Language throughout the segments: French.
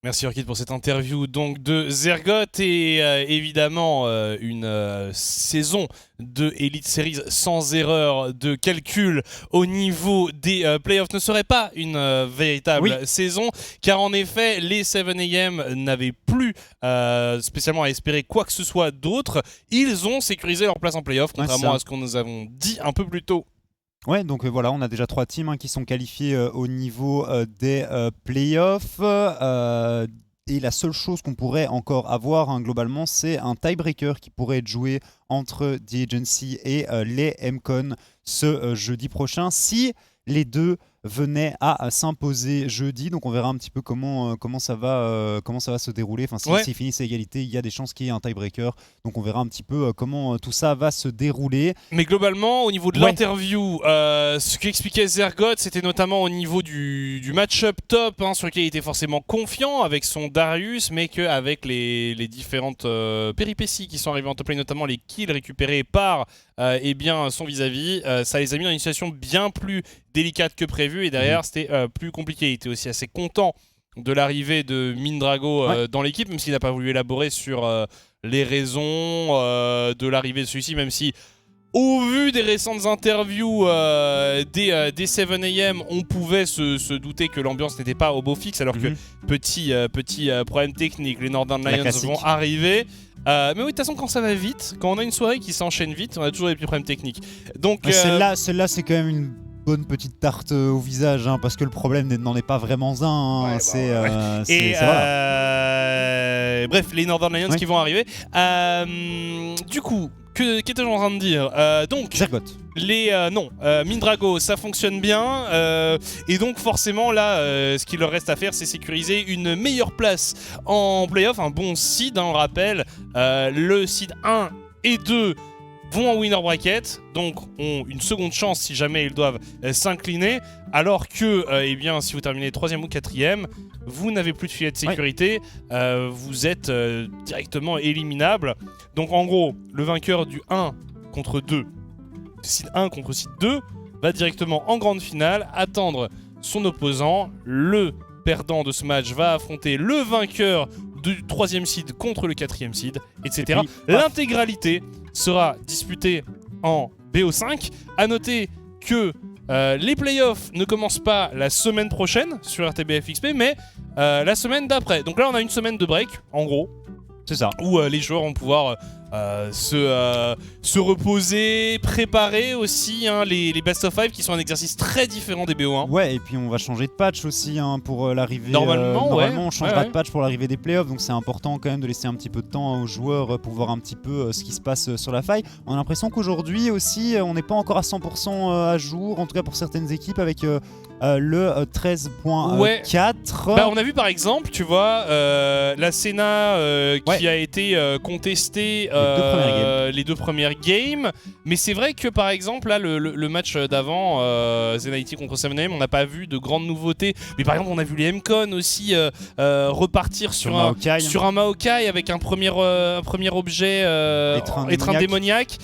Merci Orchid pour cette interview donc de Zergot et évidemment une saison de Elite Series sans erreur de calcul au niveau des playoffs ne serait pas une véritable saison, car en effet les 7am n'avaient plus spécialement à espérer quoi que ce soit d'autre. Ils ont sécurisé leur place en playoffs, contrairement à ce qu'on nous avons dit un peu plus tôt. Ouais, donc voilà, on a déjà 3 teams qui sont qualifiés au niveau des playoffs. Et la seule chose qu'on pourrait encore avoir globalement, c'est un tiebreaker qui pourrait être joué entre The Agency et les MCon ce jeudi prochain. Si les deux venaient à s'imposer jeudi, donc on verra un petit peu comment ça va se dérouler. Enfin, s'ils finissent à égalité, il y a des chances qu'il y ait un tiebreaker. Donc on verra un petit peu comment tout ça va se dérouler. Mais globalement, au niveau de l'interview, ce qu'expliquait Zergot, c'était notamment au niveau du match-up top, sur lequel il était forcément confiant avec son Darius, mais qu'avec les différentes péripéties qui sont arrivées en top lane, notamment les kills récupérés par son vis-à-vis, ça les a mis dans une situation bien plus délicate que prévu, et derrière c'était plus compliqué. Il était aussi assez content de l'arrivée de Mindrago dans l'équipe, même s'il n'a pas voulu élaborer sur les raisons de l'arrivée de celui-ci, même si au vu des récentes interviews des 7am, on pouvait se douter que l'ambiance n'était pas au beau fixe, alors que petit problème technique, les Northern Lions vont arriver. Mais oui, de toute façon, quand ça va vite, quand on a une soirée qui s'enchaîne vite, on a toujours des petits problèmes techniques. Donc celle-là, c'est quand même une bonne petite tarte au visage, parce que le problème n'en est pas vraiment un. Bref, les Northern Lions qui vont arriver. Du coup, qu'étais-je en train de dire donc, Zergot. Mindrago, ça fonctionne bien. Et donc, forcément, là, ce qu'il leur reste à faire, c'est sécuriser une meilleure place en playoff, un bon seed, on rappelle. Le seed 1 et 2 vont en winner bracket, donc ont une seconde chance si jamais ils doivent s'incliner, alors que si vous terminez 3e ou 4e, vous n'avez plus de filet de sécurité, vous êtes directement éliminable. Donc en gros, le vainqueur du 1 contre 2, seed 1 contre seed 2, va directement en grande finale attendre son opposant. Le perdant de ce match va affronter le vainqueur du 3e seed contre le 4e seed, etc. L'intégralité sera disputée en BO5. A noter que les playoffs ne commencent pas la semaine prochaine sur RTBF XP, mais la semaine d'après. Donc là, on a une semaine de break, en gros. C'est ça. Où les joueurs vont pouvoir se reposer, préparer aussi les best of 5 qui sont un exercice très différent des BO1. Ouais, et puis on va changer de patch aussi pour l'arrivée. Normalement, on changera de patch pour l'arrivée des playoffs, donc c'est important quand même de laisser un petit peu de temps aux joueurs pour voir un petit peu ce qui se passe sur la faille. On a l'impression qu'aujourd'hui aussi, on n'est pas encore à 100% à jour, en tout cas pour certaines équipes, avec le 13.4. On a vu par exemple, tu vois, la Senna qui a été contestée les deux premières games, mais c'est vrai que par exemple là le match d'avant, Zenity contre 7am, on n'a pas vu de grandes nouveautés, mais par exemple on a vu les MCon aussi repartir sur un Maokai avec un premier objet étreint démoniaque.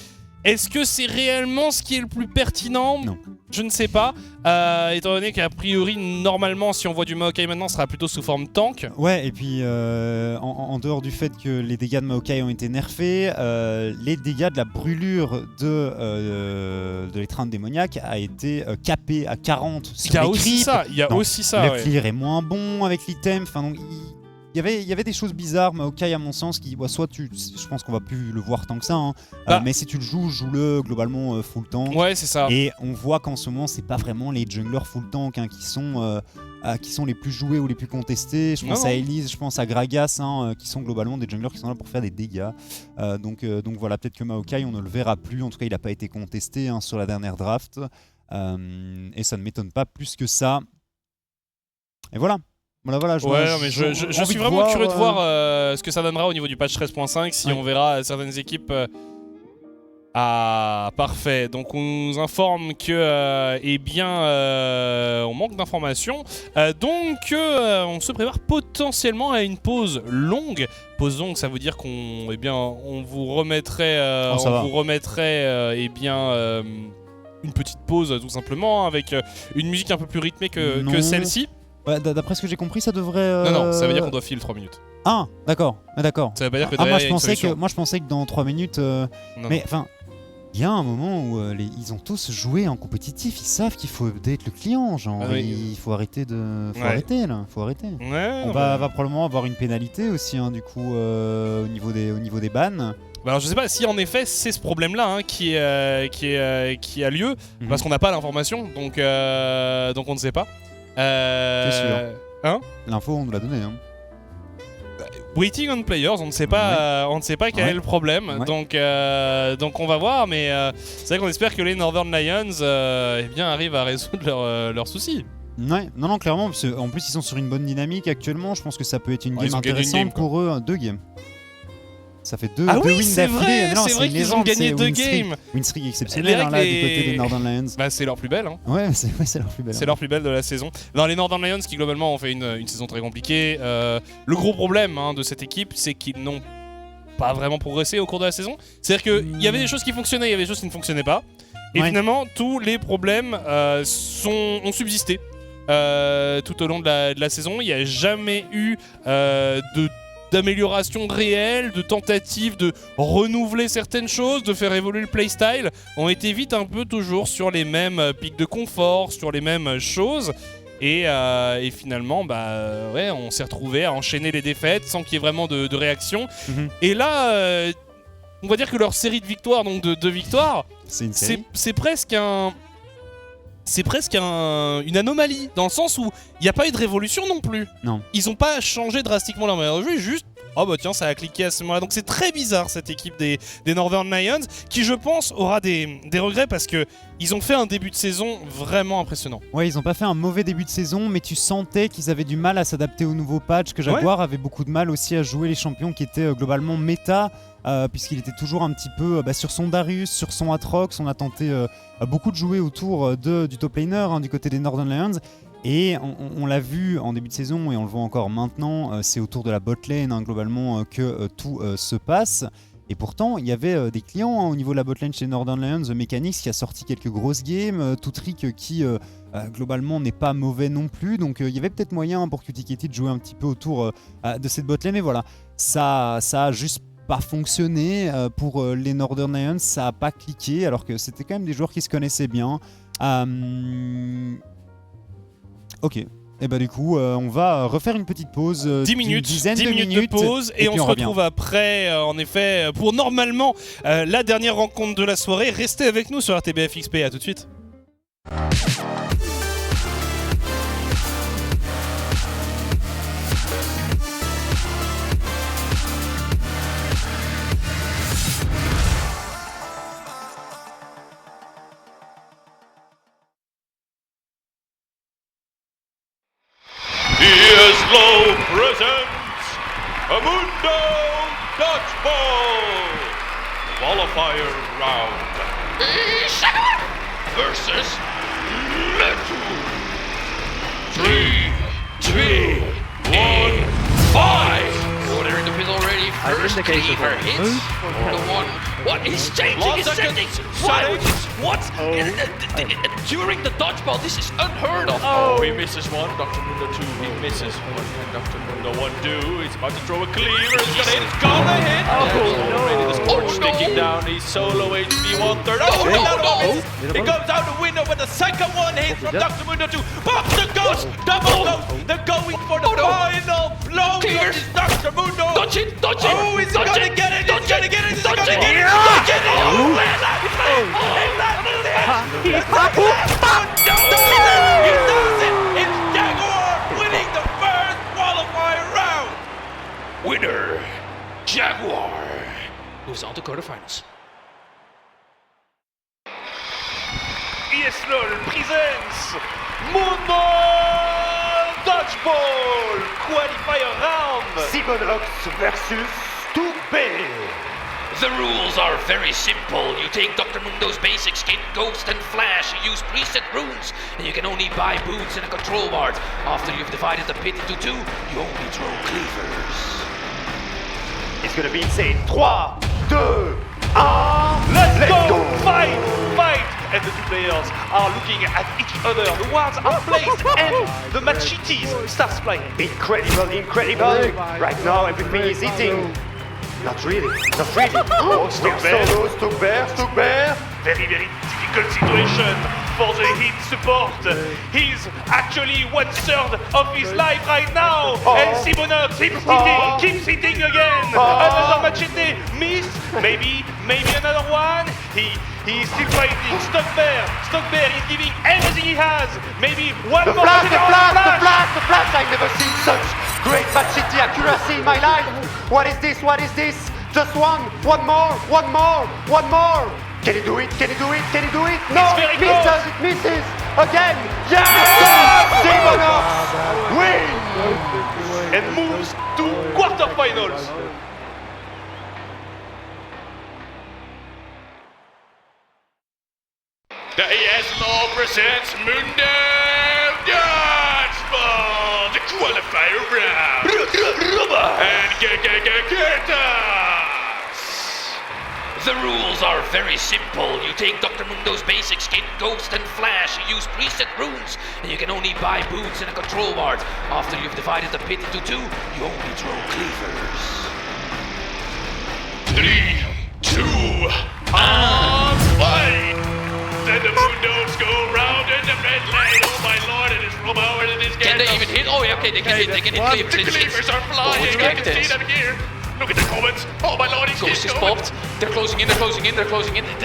Est-ce que c'est réellement ce qui est le plus pertinent ? Non. Je ne sais pas, étant donné qu'a priori, normalement, si on voit du Maokai maintenant, ce sera plutôt sous forme tank. Ouais, et puis en dehors du fait que les dégâts de Maokai ont été nerfés, les dégâts de la brûlure de l'étreinte démoniaque a été capé à 40 sur les creeps. Il y a aussi ça. Le clear est moins bon avec l'item, enfin donc... Il y avait des choses bizarres, Maokai à mon sens, je pense qu'on va plus le voir tant que ça, mais si tu le joues, joue-le globalement full tank. Ouais, c'est ça. Et on voit qu'en ce moment, c'est pas vraiment les junglers full tank qui sont les plus joués ou les plus contestés. Je pense à Elise, je pense à Gragas, qui sont globalement des junglers qui sont là pour faire des dégâts. Donc voilà, peut-être que Maokai, on ne le verra plus. En tout cas, il n'a pas été contesté sur la dernière draft. Et ça ne m'étonne pas plus que ça. Et voilà. Voilà, je suis vraiment curieux de voir ce que ça donnera au niveau du patch 13.5, si on verra certaines équipes... parfait. Donc on nous informe que on manque d'informations. On se prépare potentiellement à une pause longue. Pause longue, ça veut dire qu'on vous remettrait une petite pause tout simplement avec une musique un peu plus rythmée que celle-ci. Ouais, d'après ce que j'ai compris, ça devrait. Non, ça veut dire qu'on doit filer 3 minutes. Ah, d'accord. Ça veut pas dire que moi, derrière, je il y a une pensais solution. moi, je pensais que dans 3 minutes. Mais enfin, il y a un moment où ils ont tous joué en compétitif. Ils savent qu'il faut update le client. Genre, il faut arrêter de. Faut arrêter là. Faut arrêter. Ouais, On va probablement avoir une pénalité aussi, hein, du coup, au niveau des bans. Bah alors je sais pas si en effet c'est ce problème-là hein, qui a lieu, parce qu'on n'a pas l'information, donc on ne sait pas. C'est sûr. Hein? L'info on nous l'a donné. Hein. Waiting on players, on ne sait pas, quel est le problème, donc on va voir, mais c'est vrai qu'on espère que les Northern Lions arrivent à résoudre leurs soucis. Ouais, non, clairement, parce qu'en plus ils sont sur une bonne dynamique actuellement, je pense que ça peut être une game intéressante pour eux, 2 games. Ça fait 2 wins d'affilée. C'est vrai qu'ils ont gagné 2 games. Win streak exceptionnel là, du côté des Northern Lions. Bah c'est leur plus belle. Hein. Ouais, c'est leur plus belle. C'est leur plus belle de la saison. Dans les Northern Lions qui globalement ont fait une saison très compliquée. Le gros problème de cette équipe, c'est qu'ils n'ont pas vraiment progressé au cours de la saison. C'est-à-dire qu'il y avait des choses qui fonctionnaient, il y avait des choses qui ne fonctionnaient pas. Et finalement, tous les problèmes ont subsisté tout au long de la saison. Il n'y a jamais eu d'amélioration réelle, de tentatives de renouveler certaines choses, de faire évoluer le playstyle. On était vite un peu toujours sur les mêmes pics de confort, sur les mêmes choses. Et finalement, on s'est retrouvé à enchaîner les défaites sans qu'il y ait vraiment de réaction. Et là, on va dire que leur série de victoires, donc de 2 victoires, c'est presque une anomalie, dans le sens où il n'y a pas eu de révolution non plus. Non. Ils n'ont pas changé drastiquement leur manière de jouer, juste oh bah tiens, ça a cliqué à ce moment-là. Donc c'est très bizarre cette équipe des Northern Lions, qui je pense aura des regrets parce que ils ont fait un début de saison vraiment impressionnant. Ouais, ils ont pas fait un mauvais début de saison, mais tu sentais qu'ils avaient du mal à s'adapter au nouveau patch, que Jaguar avait beaucoup de mal aussi à jouer les champions qui étaient globalement méta. Puisqu'il était toujours un petit peu sur son Darius, sur son Atrox. On a tenté beaucoup de jouer autour du top laner du côté des Northern Lions. Et on l'a vu en début de saison et on le voit encore maintenant, c'est autour de la bot lane globalement que tout se passe. Et pourtant, il y avait des clients au niveau de la bot lane chez Northern Lions, Mechanics qui a sorti quelques grosses games, Toutrick qui globalement n'est pas mauvais non plus. Donc il y avait peut-être moyen pour QTKT de jouer un petit peu autour de cette bot lane. Mais voilà, ça a juste pas fonctionné pour les Northern Lions, ça a pas cliqué alors que c'était quand même des joueurs qui se connaissaient bien. Ok, et bah du coup on va refaire une petite pause 10 minutes, dizaine 10 de minutes de pause et on se retrouve après en effet pour normalement la dernière rencontre de la soirée. Restez avec nous sur RTBF XP, à tout de suite. ESLO presents Amundo Dodgeball Qualifier Round versus Letu. 3, 2, 1, fight! Order in the pit already. First cleaver hits for the one. What? He's changing his settings! What? During the dodgeball, this is unheard of! Oh, he misses one. Dr. Mundo 2, he misses one. And Dr. Mundo 1-2, he's about to throw a cleaver. It's gonna hit, it's gonna hit! Already the score sticking down. He's solo HP 1/3. Oh, no! It goes out the window, but the second one hit from Dr. Mundo 2. Pops the ghost! Double ghost! They're going for the final blow! Here's Dr. Mundo! Dodge it! Dodge it! Oh, he's dodge gonna it, get it! He's gonna get it! He's dodge gonna it, get it! yeah! Dodge it! Oh, he does it! It's Jaguar winning the first qualifier round! Winner, Jaguar, moves on to quarterfinals. ESLO presents Mundo Dodgeball qualifier round! Simonox versus Toubé. The rules are very simple. You take Dr. Mundo's basic skin, Ghost and Flash. You use preset runes, and you can only buy boots and a control ward. After you've divided the pit into 2, you only throw cleavers. It's gonna be insane. 3, 2, 1, Let's go! Fight! Fight! and the two players are looking at each other. The wards are placed and the machetes starts playing. Incredible, incredible. Right now, everything is eating. Not really, not really. Oh, Stuckbear. Very, very difficult situation for the hit support. He's actually 1/3 of his life right now. And Simonox keeps hitting again. Another machete miss. Maybe another one. He's still fighting. Stuckbear is giving everything he has. Maybe one more. The flash! I've never seen such great machete accuracy in my life. What is this? Just one more. Can he do it? No, It's very close. It misses again. Yes! Simonox wins! And moves to quarterfinals. The ASMR presents Mundo Dodgeball, the qualifier round. And get us! The rules are very simple. You take Dr. Mundo's basic skin, Ghost and Flash. You use preset runes, and you can only buy boots in a control ward. After you've divided the pit into two, you only draw cleavers. 3, 2, and fight! Then the Mundos go round in the red lane. Oh my lord, it is from our it is Can they even hit? Oh, yeah, okay, they can hit cleavers. The cleavers are flying. I can see them here. Look at the comments. Oh my lord, he's Ghost is going. popped. They're closing in. They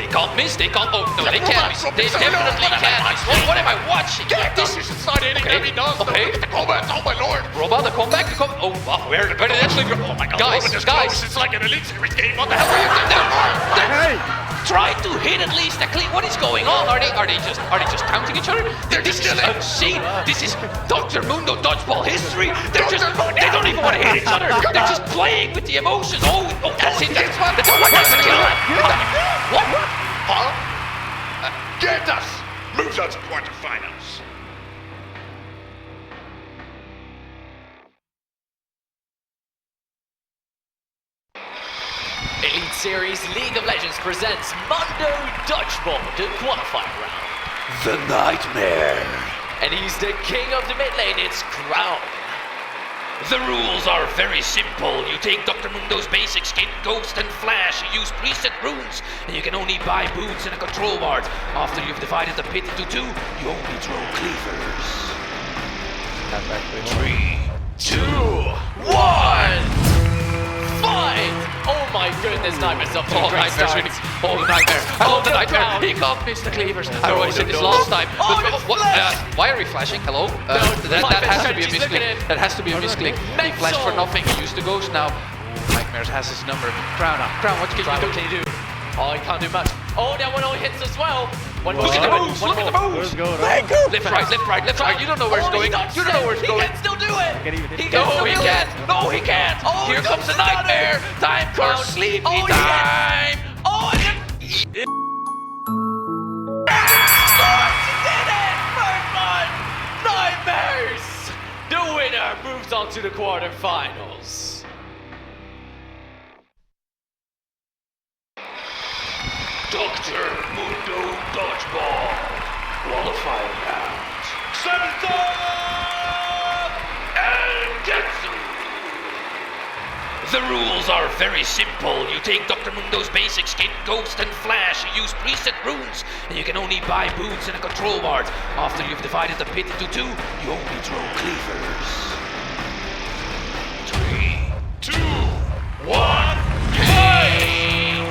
can't miss. They can't. Oh, no, they can't miss. They definitely can miss. What am I watching? This is not hitting them. He does. Okay. Look at the comments. Oh my lord. Roba, the comeback. Oh, wow. Where did it actually go? Oh my god. Guys. It's like an Elite Series game. What the hell are you doing? Try to hit at least a clean. What is going on? Are they just counting each other? This is obscene. This is Dr. Mundo dodgeball history. They don't even want to hit each other. They're just playing with the emotions. Oh, that's it. That's a kill. What? Huh? Get us. Moves on to quarterfinals. Elite Series League of Legends presents Mundo Dodgeball, the qualifying round. The Nightmare. And he's the king of the mid lane, it's Crown. The rules are very simple. You take Dr. Mundo's basic skin, Ghost and Flash. You use preset runes, and you can only buy boots in a control ward. After you've divided the pit into two, you only draw cleavers. 3, 2, 1. Fight! Oh my goodness, Nightmare's up to a great Nightmare's start. winning. Oh, the Nightmare. I love the Nightmare. He can't miss the cleavers. I already said this last time. Oh, But the what? flash. Why are we flashing? Hello? That has to be a She's looking misclick. in. That has to be a misclick. He flashed for Mental. nothing. He used the ghost now. Nightmares has his number. Crown, what can Crown, you what do? can you do? Oh, he can't do much. Oh, that one only hits as well. One Look at the moves! Look at the moves! Left, right. You don't know where it's going. You don't know where it's going. He can still do it. No, he can't. No, he can't. Oh, Here he comes the does it. Nightmare. Time for Crown. sleepy Oh, yeah. time. Oh, and then... Starts did it! First one! Nightmares! The winner moves on to the quarterfinals. Dr. Mundo Dodgeball. Qualifying round. Santa and Getsu. The rules are very simple. You take Dr. Mundo's basic skin, Ghost and Flash. You use preset runes, and you can only buy boots in a control ward. After you've divided the pit into two, you only draw cleavers. 3, 2, 1, play!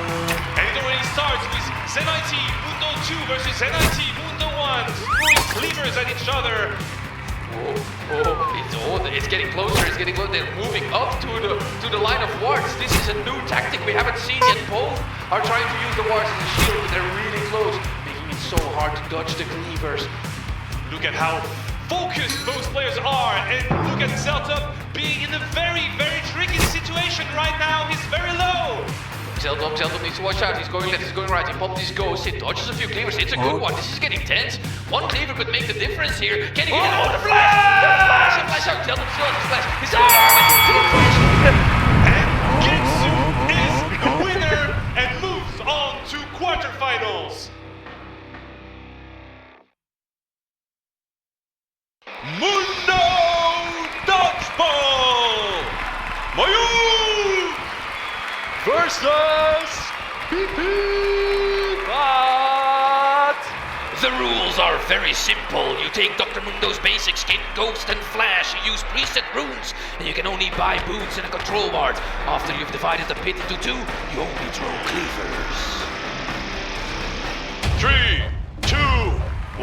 And it already starts with Zenite Mundo 2 versus Zenite Mundo 1, throwing cleavers at each other. It's getting closer. They're moving up to the line of wards. This is a new tactic we haven't seen yet. Both are trying to use the wards as a shield, but they're really close, making it so hard to dodge the cleavers. Look at how focused both players are, and look at Zeltup being in a very, very tricky situation right now. He's very low. Zeltup needs to watch out. He's going left, he's going right. He popped his ghost. He dodges a few cleavers. It's a good one. This is getting tense. One cleaver could make the difference here. Can he get it? Oh, the flash! The flash out. Zeltup still has his flash. He's out. And Getsu is the winner and moves on to quarterfinals. Mundo Dodgeball! Mayu! Versus PP. But The rules are very simple. You take Dr. Mundo's basic skin, Ghost and Flash. You use preset runes, and you can only buy boots in a control ward. After you've divided the pit into two, you only draw cleavers. 3, 2,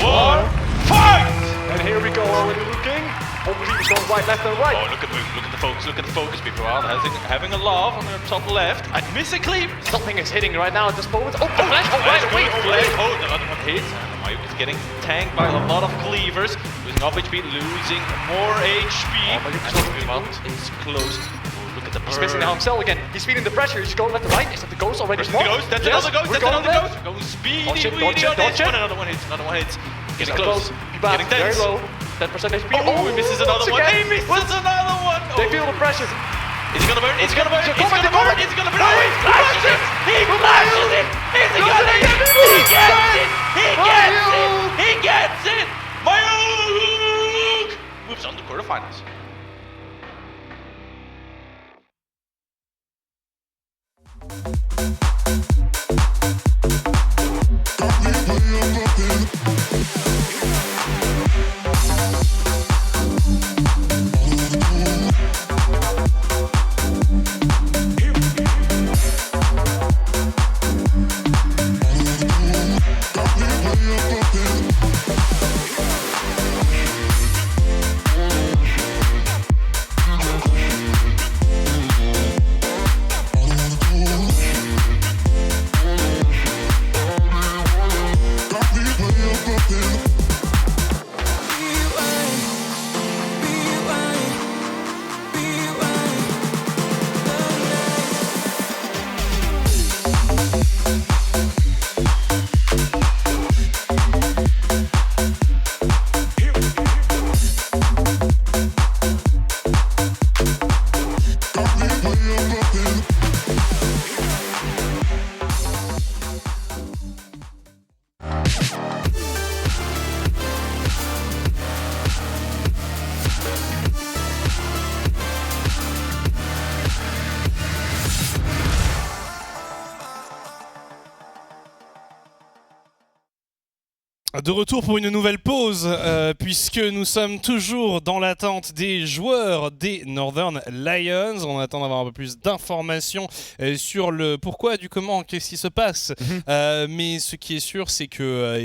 1, fight! and here we go already looking. All cleavers going right, left, and right. Oh, look at the focus, look at the focus. People are having a laugh on their top left. And miss a cleaver. Something is hitting right now at this moment. Oh, the flash! Oh, right away! Oh, the other one hits. And Mayuk is getting tanked by a lot of cleavers. Losing off HP, losing more HP. Mayuk is And losing Mount is close. Oh, look at the He's burn. missing now himself again. He's feeling the pressure. He's going left and right. Is that the ghost already? Where's the ghost? That's Yes, another ghost. we're That's going another left. ghost. Going speedy, Dodge it, weedy dodge it, on dodge this it. one. Another one hits. Another one hits. He's Getting close. Getting Getting very tense. low. 10% HP. Oh, he misses another one. He misses another one. They Oh. feel the pressure. Is he gonna burn? Is he gonna burn? Is he Come on, gonna come on. burn? Is he gonna burn? No, Oh, he flashes it. He flashes it. Is he gonna get it? He gets it. He gets it. He gets it. Mayuk moves on to quarterfinals. De retour pour une nouvelle pause, puisque nous sommes toujours dans l'attente des joueurs des Northern Lions. On attend d'avoir un peu plus d'informations sur le pourquoi, du comment, qu'est-ce qui se passe. Mais ce qui est sûr, c'est que,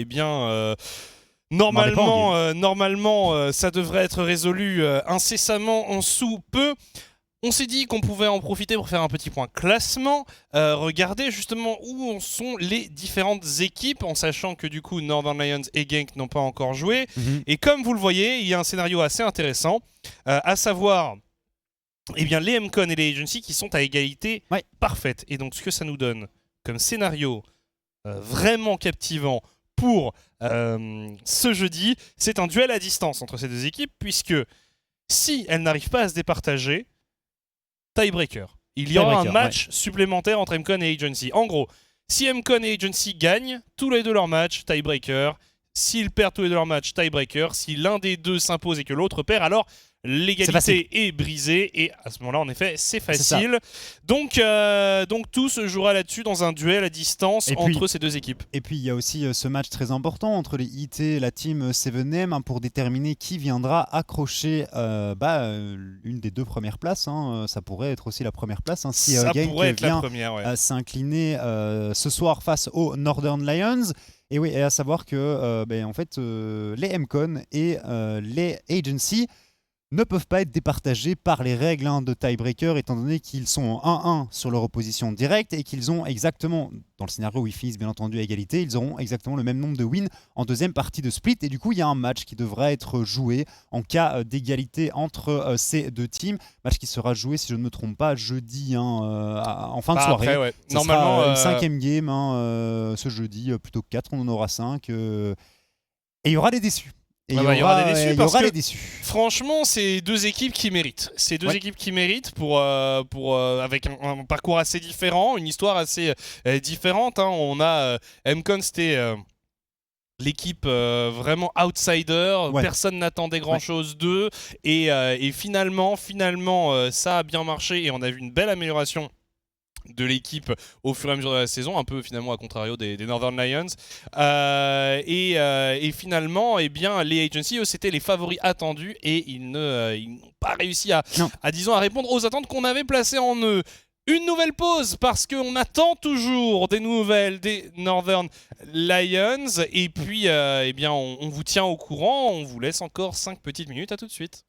normalement, ça devrait être résolu incessamment en sous peu. On s'est dit qu'on pouvait en profiter pour faire un petit point classement, regarder justement où sont les différentes équipes, en sachant que du coup Northern Lions et Genk n'ont pas encore joué. Et comme vous le voyez, il y a un scénario assez intéressant, à savoir les MCON et les Agency qui sont à égalité parfaite. Et donc ce que ça nous donne comme scénario vraiment captivant pour ce jeudi, c'est un duel à distance entre ces deux équipes, puisque si elles n'arrivent pas à se départager, tiebreaker. Il y aura un match supplémentaire entre MCON et Agency. En gros, si MCON et Agency gagnent tous les deux leurs matchs, tiebreaker. S'ils perdent tous les deux leurs matchs, tiebreaker. Si l'un des deux s'impose et que l'autre perd, alors l'égalité est brisée. Et à ce moment-là, en effet, c'est facile. Donc tout se jouera là-dessus dans un duel à distance entre ces deux équipes. Et puis il y a aussi ce match très important entre les IT et la team 7M pour déterminer qui viendra accrocher une des deux premières places. Ça pourrait être aussi la première place. Si ça Genk pourrait être vient la première, s'incliner ce soir face aux Northern Lions. Et oui, et à savoir que les MCON et les Agency ne peuvent pas être départagés par les règles de tiebreaker, étant donné qu'ils sont 1-1 sur leur opposition directe et qu'ils ont exactement, dans le scénario où ils finissent bien entendu à égalité, ils auront exactement le même nombre de wins en deuxième partie de split. Et du coup, il y a un match qui devra être joué en cas d'égalité entre ces deux teams. Match qui sera joué, si je ne me trompe pas, jeudi en fin de soirée. Après, Ça normalement, sera une cinquième game ce jeudi, plutôt que 4, on en aura 5. Et il y aura des déçus. Il y aura des déçus parce que, déçus. Franchement, c'est deux équipes qui méritent. C'est deux équipes qui méritent avec un parcours assez différent, une histoire assez différente. On a MCON, c'était l'équipe vraiment outsider, Ouais. personne n'attendait grand-chose d'eux, et finalement, ça a bien marché, et on a vu une belle amélioration de l'équipe au fur et à mesure de la saison, un peu finalement à contrario des Northern Lions, et finalement, eh bien, les agencies, eux, c'était les favoris attendus, et ils n'ont pas réussi à répondre aux attentes qu'on avait placées en eux. Une nouvelle pause parce qu'on attend toujours des nouvelles des Northern Lions, et puis eh bien, on vous tient au courant, on vous laisse encore 5 petites minutes, à tout de suite.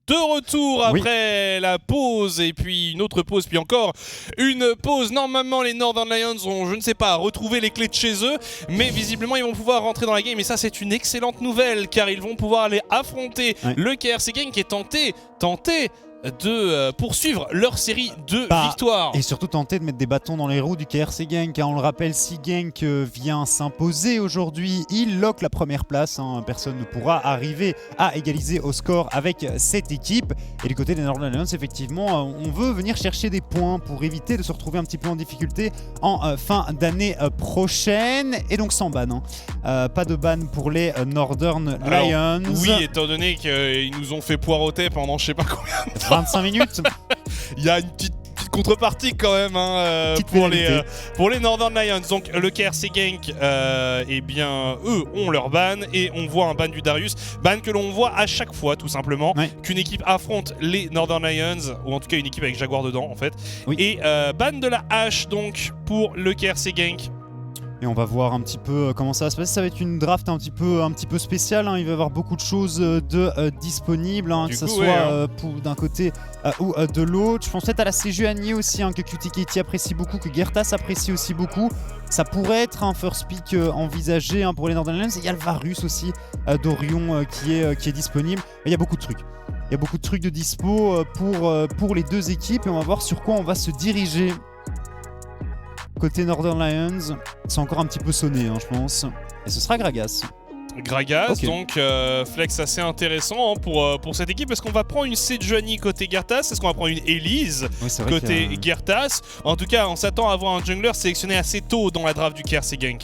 de retour après la pause et puis une autre pause, puis encore une pause. Normalement, les Northern Lions ont, je ne sais pas, retrouvé les clés de chez eux, mais visiblement, ils vont pouvoir rentrer dans la game. Et ça, c'est une excellente nouvelle, car ils vont pouvoir aller affronter le KRC Gang qui est tenté de poursuivre leur série de victoires. Et surtout tenter de mettre des bâtons dans les roues du KRC Gang, car on le rappelle, si Genk vient s'imposer aujourd'hui, il lock la première place. Personne ne pourra arriver à égaliser au score avec cette équipe. Et du côté des Northern Lions, effectivement, on veut venir chercher des points pour éviter de se retrouver un petit peu en difficulté en fin d'année prochaine. Et donc sans ban. Pas de ban pour les Northern Lions. Oui, étant donné qu'ils nous ont fait poireauter pendant je sais pas combien de temps. 25 minutes. Il y a une petite contrepartie quand même pour les Northern Lions. Donc le KRC Gang, eh bien eux ont leur ban et on voit un ban du Darius, ban que l'on voit à chaque fois tout simplement qu'une équipe affronte les Northern Lions, ou en tout cas une équipe avec Jaguar dedans en fait. Et ban de la hache donc pour le KRC Gang. Et on va voir un petit peu comment ça va se passer. Ça va être une draft un petit peu spéciale. Il va y avoir beaucoup de choses disponibles, que ce soit d'un côté ou de l'autre. Je pense peut-être à la Sejuani aussi, que QTKT apprécie beaucoup, que Gertas apprécie aussi beaucoup. Ça pourrait être un first pick envisagé pour les Northern Lions. Et il y a le Varus aussi d'Orion qui est disponible. Et il y a beaucoup de trucs. Il y a beaucoup de trucs de dispo pour les deux équipes. Et on va voir sur quoi on va se diriger. Côté Northern Lions, c'est encore un petit peu sonné, je pense. Et ce sera Gragas. Donc flex assez intéressant pour cette équipe. Est-ce qu'on va prendre une Sejuani côté Gertas? Est-ce qu'on va prendre une Elise côté Gertas? En tout cas, on s'attend à avoir un jungler sélectionné assez tôt dans la draft du KRC Gang.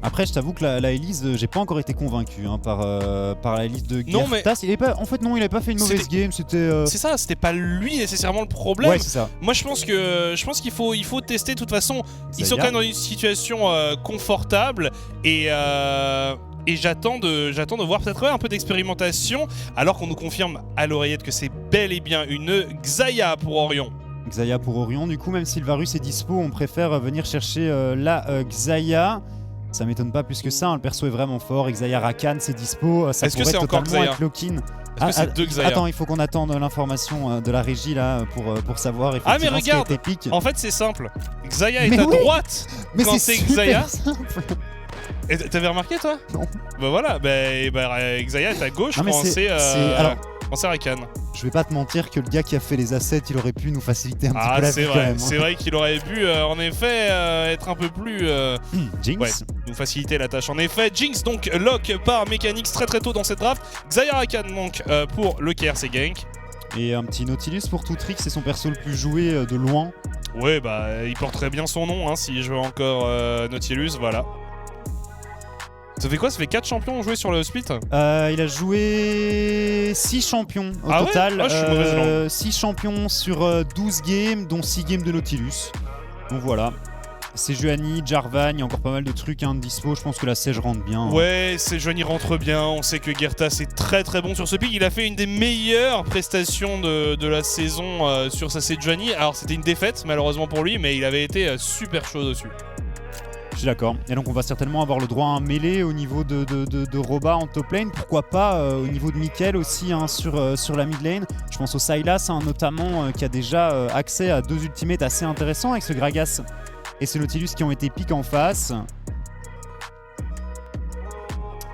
Après, je t'avoue que la Elise, j'ai pas encore été convaincu par la Elise de Gertas. Il avait pas fait une mauvaise game. C'est ça, c'était pas lui nécessairement le problème. Ouais, c'est ça. Moi, je pense qu'il faut tester. De toute façon, ils sont quand même dans une situation confortable et j'attends de voir peut-être un peu d'expérimentation, alors qu'on nous confirme à l'oreillette que c'est bel et bien une Xayah pour Orion. Xayah pour Orion, du coup, même si le Varus est dispo, on préfère venir chercher la Xayah. Ça m'étonne pas plus que ça, le perso est vraiment fort. Xayah Rakan, c'est dispo. Ça pourrait totalement être lock-in. Est-ce que c'est deux Xayah? Attends, il faut qu'on attende l'information de la régie là pour savoir effectivement mais regarde, ce qui est épique. En fait, c'est simple. Xayah est à droite quand c'est Xayah. Et t'avais remarqué toi? Non. Bah voilà, Xayah est à gauche quand c'est Rakan. Je vais pas te mentir que le gars qui a fait les assets, il aurait pu nous faciliter un petit peu la vie quand même. C'est vrai qu'il aurait pu en effet être un peu plus... Jinx nous faciliter la tâche. En effet, Jinx donc lock par Mechanix très tôt dans cette draft. Xayah Rakan donc pour le KRC Gang. Et un petit Nautilus pour Toutrix, c'est son perso le plus joué de loin. Ouais, il porterait bien son nom s'il jouait encore Nautilus, voilà. Ça fait quoi? Ça fait 4 champions joués sur le split? Il a joué 6 champions au total. Je suis mauvaise langue. 6 champions sur 12 games, dont 6 games de Nautilus. Donc voilà. Sejuani, Jarvan, il y a encore pas mal de trucs de dispo. Je pense que la Sej rentre bien. Ouais, Sejuani rentre bien. On sait que Gertas est très bon sur ce pick. Il a fait une des meilleures prestations de la saison sur sa Sejuani. Alors c'était une défaite malheureusement pour lui, mais il avait été super chaud dessus. Je suis d'accord. Et donc on va certainement avoir le droit à un mêlée au niveau de Roba en top lane. Pourquoi pas au niveau de Mikkel aussi sur la mid lane. Je pense au Sylas notamment qui a déjà accès à 2 ultimates assez intéressants avec ce Gragas et ce Nautilus qui ont été piques en face.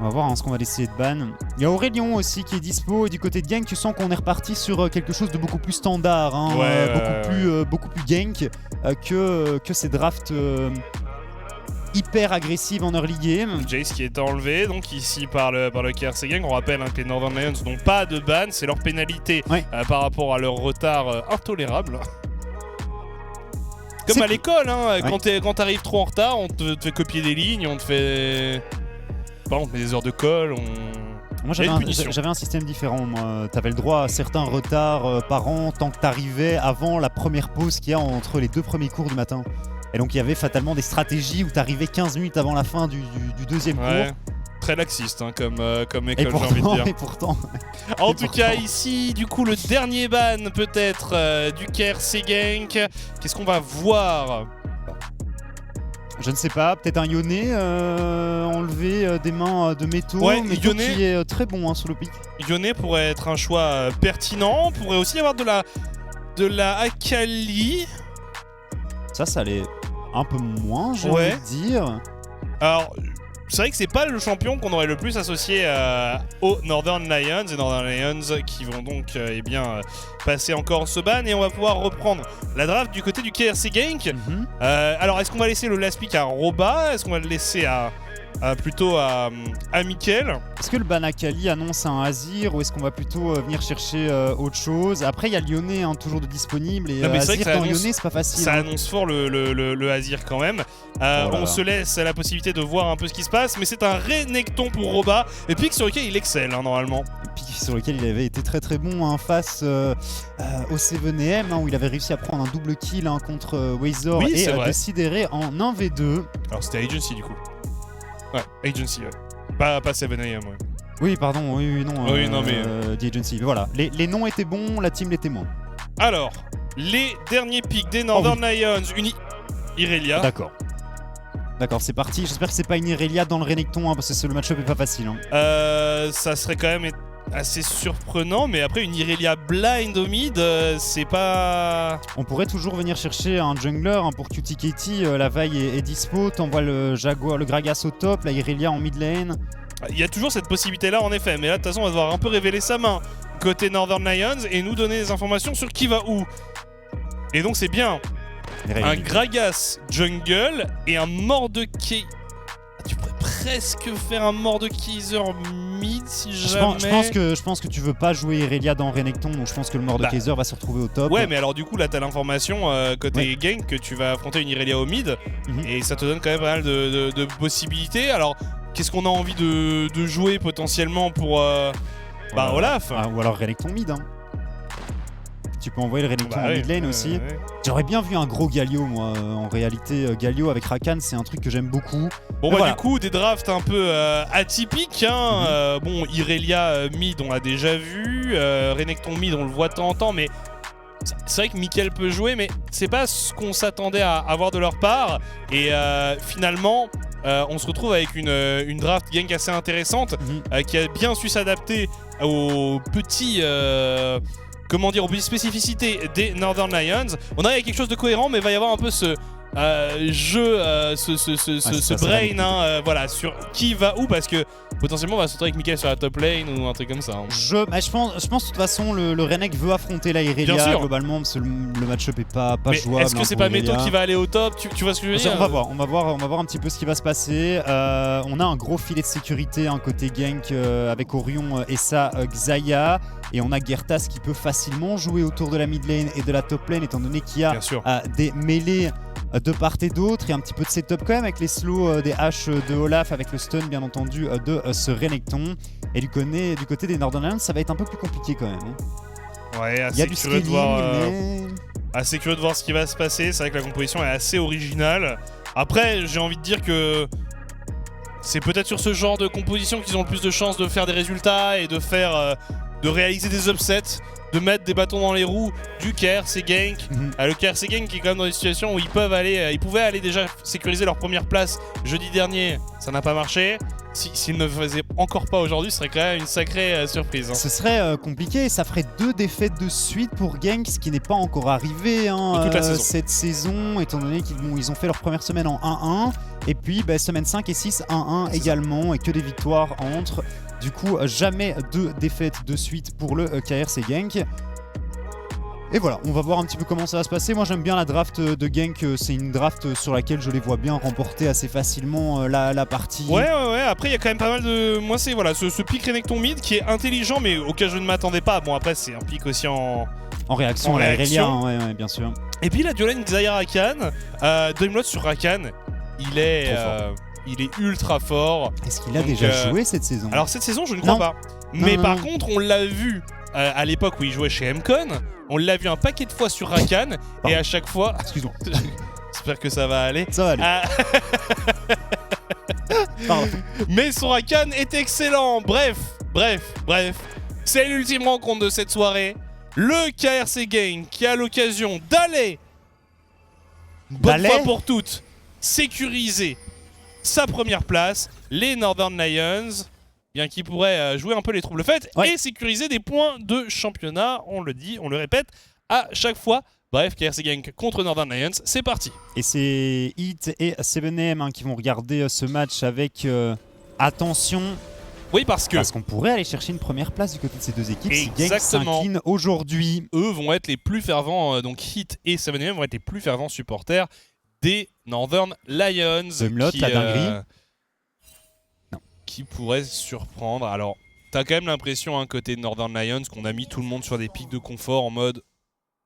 On va voir ce qu'on va laisser de ban. Il y a Aurélien aussi qui est dispo. Et du côté de gank, tu sens qu'on est reparti sur quelque chose de beaucoup plus standard. Beaucoup plus gank que ces drafts... hyper agressive en early game. Jace qui est enlevé donc ici par le KRC Gang. On rappelle que les Northern Lions n'ont pas de ban, c'est leur pénalité par rapport à leur retard intolérable. Comme à l'école, quand t'arrives trop en retard, on te fait copier des lignes, on te fait... on te met des heures de colle, Moi j'avais un système différent, t'avais le droit à certains retards par an tant que t'arrivais avant la première pause qu'il y a entre les 2 premiers cours du matin. Et donc il y avait fatalement des stratégies où t'arrivais 15 minutes avant la fin du deuxième cours. Très laxiste comme école, j'ai envie de dire. Et pourtant. En tout cas, ici, du coup, le dernier ban peut-être du KRC Gang. Qu'est-ce qu'on va voir? Je ne sais pas, peut-être un Yone enlevé des mains de métaux, Ouais, Métaux Yone. qui est très bon sur le pic. Yone pourrait être un choix pertinent. Pourrait aussi y avoir de la Akali. Ça allait un peu moins, j'ai Ouais. envie de dire. Alors, c'est vrai que c'est pas le champion qu'on aurait le plus associé aux Northern Lions. Et Northern Lions qui vont donc passer encore ce ban. Et on va pouvoir reprendre la draft du côté du KRC Genk. Alors, est-ce qu'on va laisser le last pick à Roba? Est-ce qu'on va le laisser plutôt à Mickaël? Est-ce que le ban Akali annonce un Azir ou est-ce qu'on va plutôt venir chercher autre chose? Après, il y a Lyonnais toujours de disponible et Non, mais c'est vrai Azir que ça dans annonce- Lyonnais, c'est pas facile. Ça hein. annonce fort le Azir quand même. là On là. se laisse la possibilité de voir un peu ce qui se passe, mais c'est un Renekton pour Roba, et pick sur lequel il excelle normalement. Et puis sur lequel il avait été très très bon face au 7AM où il avait réussi à prendre un double kill contre Wazor Oui, et c'est vrai. décider en 1v2. Alors c'était Agency du coup. Ouais, Agency, ouais. Pas 7AM, ouais. Oui, pardon, oui, non. Oui, non, mais- The Agency. Mais voilà, les noms étaient bons, la team l'était moins. Alors, les derniers picks des Northern Lions, Irelia. D'accord. D'accord, c'est parti. J'espère que c'est pas une Irelia dans le Renekton parce que le match-up est pas facile. hein. Ça serait quand même assez surprenant, mais après une Irelia blind au mid, c'est pas... On pourrait toujours venir chercher un jungler pour QTKT. La vaille est dispo. T'envoies le Jaguar, le Gragas au top, la Irelia en mid lane. Il y a toujours cette possibilité-là en effet, mais là de toute façon on va devoir un peu révéler sa main côté Northern Lions et nous donner des informations sur qui va où. Et donc c'est bien un Gragas jungle et un Mordekaiser. Tu pourrais presque faire un Mordekaiser mid si jamais. Je pense que tu veux pas jouer Irelia dans Renekton, donc je pense que le Mordekaiser va se retrouver au top. Ouais, mais alors du coup là t'as l'information côté gank que tu vas affronter une Irelia au mid et ça te donne quand même pas mal de possibilités. Alors qu'est-ce qu'on a envie de jouer potentiellement pour Olaf? Ou alors Renekton mid. hein. Tu peux envoyer le Renekton en mid lane aussi. ouais. J'aurais bien vu un gros Galio, moi. En réalité, Galio avec Rakan, c'est un truc que j'aime beaucoup. Bon Mais bah voilà. du coup des drafts un peu atypiques hein. Bon Irelia mid on l'a déjà vu, Renekton mid on le voit de temps en temps, mais c'est vrai que Mickaël peut jouer, mais c'est pas ce qu'on s'attendait à avoir de leur part. Et finalement on se retrouve avec une draft gank assez intéressante qui a bien su s'adapter aux petits aux petites spécificités des Northern Lions. On arrive avec quelque chose de cohérent, mais il va y avoir un peu ce jeu, ce brain voilà, sur qui va où, parce que potentiellement on va se retrouver avec Mickaël sur la top lane ou un truc comme ça. hein. Je pense de toute façon le Renek veut affronter la Bien Irelia sûr. globalement parce que le match-up est pas Mais jouable. est-ce que c'est pour pas Meto Irelia. qui va aller au top? Tu vois ce que je veux dire? On va voir un petit peu ce qui va se passer. On a un gros filet de sécurité côté gank avec Orion et sa Xayah. Et on a Gertas qui peut facilement jouer autour de la mid lane et de la top lane étant donné qu'il y a Bien sûr. des mêlées de part et d'autre et un petit peu de setup quand même avec les slows des haches de Olaf avec le stun bien entendu de ce Renekton. Et du côté des Northern Lions ça va être un peu plus compliqué quand même. hein. Ouais, Il y a assez du curieux de scaling voir. mais... Assez curieux de voir ce qui va se passer. C'est vrai que la composition est assez originale. Après, j'ai envie de dire que c'est peut-être sur ce genre de composition qu'ils ont le plus de chances de faire des résultats et de réaliser des upsets, de mettre des bâtons dans les roues du KRC Genk. Le KRC Genk qui est quand même dans des situations où ils pouvaient aller déjà sécuriser leur première place jeudi dernier. Ça n'a pas marché. S'ils ne le faisaient encore pas aujourd'hui, ce serait quand même une sacrée surprise. hein. Ce serait compliqué, ça ferait 2 défaites de suite pour Genk, ce qui n'est pas encore arrivé De toute la saison. cette saison, étant donné qu'ils ont fait leur première semaine en 1-1, et puis semaine 5 et 6, 1-1 également, et que des victoires entre. Du coup, jamais 2 défaites de suite pour le KRC Genk. Et voilà, on va voir un petit peu comment ça va se passer. Moi j'aime bien la draft de Genk, c'est une draft sur laquelle je les vois bien remporter assez facilement la partie. Ouais, après il y a quand même pas mal de... Moi c'est voilà, ce pick Renekton mid qui est intelligent mais auquel je ne m'attendais pas. Bon après c'est un pick aussi en réaction en à la réaction. Irelia, ouais, bien sûr. Et puis la Duolane Xayah Rakan, Doimlot sur Rakan, il est ultra fort. Est-ce qu'il a Donc, déjà joué cette saison? Alors cette saison je ne crois Non. pas. Non, Mais non, par non. contre on l'a vu à l'époque où il jouait chez Mcon, on l'a vu un paquet de fois sur Rakan et à chaque fois... Excuse-moi. J'espère que ça va aller. Ça va aller. Ah, Pardon. Mais son Rakan est excellent. Bref. C'est l'ultime rencontre de cette soirée. Le KRC Genk qui a l'occasion d'aller, bonne D'aller fois pour toutes, sécuriser sa première place, les Northern Lions, bien qui pourraient jouer un peu les troubles faits, et sécuriser des points de championnat, on le dit, on le répète, à chaque fois. Bref, KRC Genk contre Northern Lions, c'est parti. Et c'est Heat et 7M qui vont regarder ce match avec attention. Oui, parce qu'on pourrait aller chercher une première place du côté de ces deux équipes si Genk Exactement. s'incline aujourd'hui. Eux vont être les plus fervents, donc Heat et 7M vont être les plus fervents supporters des Northern Lions. Dumlot, la dinguerie. Non. Qui pourrait surprendre. Alors, t'as quand même l'impression, côté Northern Lions, qu'on a mis tout le monde sur des pics de confort en mode,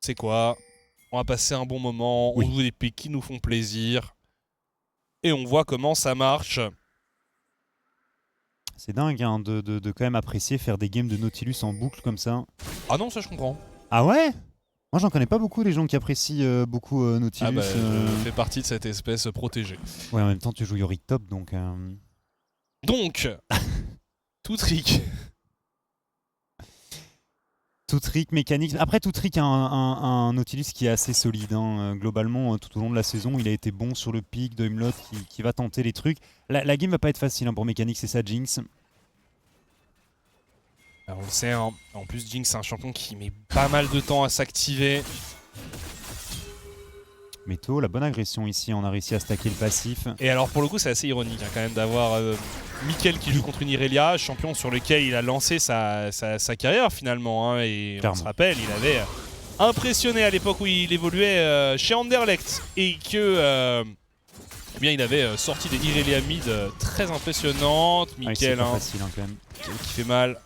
c'est quoi, on va passer un bon moment, on joue des pics qui nous font plaisir. Et on voit comment ça marche. C'est dingue hein, de quand même apprécier faire des games de Nautilus en boucle comme ça. Ah non, ça je comprends. Ah ouais? Moi j'en connais pas beaucoup les gens qui apprécient beaucoup Nautilus. Ah bah, je fais partie de cette espèce protégée. Ouais, en même temps tu joues Yorick top donc... Donc, tout trick. Tout trick, mécanique. Après, tout trick a un Nautilus qui est assez solide. Hein. Globalement, tout au long de la saison, il a été bon sur le pic. Dumlot qui va tenter les trucs. La game va pas être facile pour mécanique, c'est ça, Jinx. Alors, on le sait, hein. En plus, Jinx, c'est un champion qui met pas mal de temps à s'activer. Meto, la bonne agression ici, on a réussi à stacker le passif. Et alors pour le coup c'est assez ironique quand même d'avoir Mickaël qui joue contre une Irelia, champion sur lequel il a lancé sa carrière finalement. Hein, et clairement. On se rappelle, il avait impressionné à l'époque où il évoluait chez Anderlecht et que eh bien, il avait sorti des Irelia mid très impressionnantes. Mickaël pas facile, hein, quand même. Qui fait mal.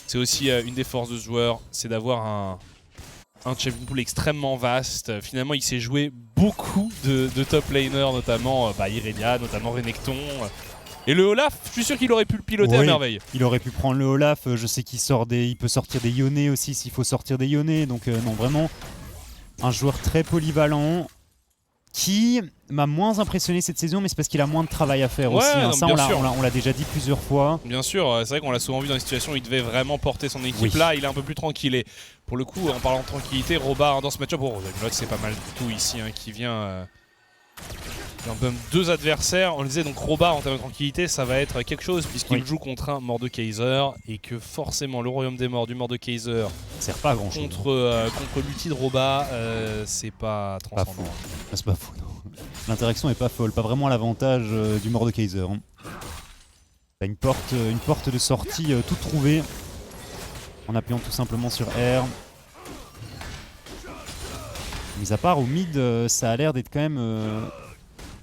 C'est aussi une des forces de ce joueur, c'est d'avoir un champion pool extrêmement vaste. Finalement, il s'est joué beaucoup de top laners, notamment Irelia, notamment Renekton. Et le Olaf, je suis sûr qu'il aurait pu le piloter à merveille. Il aurait pu prendre le Olaf. Je sais il peut sortir des Yone aussi s'il faut sortir des Yone. Donc non, vraiment un joueur très polyvalent qui m'a moins impressionné cette saison, mais c'est parce qu'il a moins de travail à faire aussi. Hein. Non, ça, on l'a déjà dit plusieurs fois. Bien sûr, c'est vrai qu'on l'a souvent vu dans des situations où il devait vraiment porter son équipe. Là, il est un peu plus tranquille. Et pour le coup, en parlant de tranquillité, Roba dans ce match-up, Dumlot c'est pas mal du tout ici, qui vient un bump deux adversaires. On le disait, donc Roba en termes de tranquillité, ça va être quelque chose puisqu'il joue contre un Mordekaiser et que forcément le royaume des morts du Mordekaiser sert pas à grand chose. Contre l'ulti de Roba, c'est pas transcendant. C'est pas fou. L'interaction est pas folle, pas vraiment à l'avantage du Mordekaiser. Hein. T'as une porte de sortie toute trouvée en appuyant tout simplement sur R. Mis à part au mid, ça a l'air d'être quand même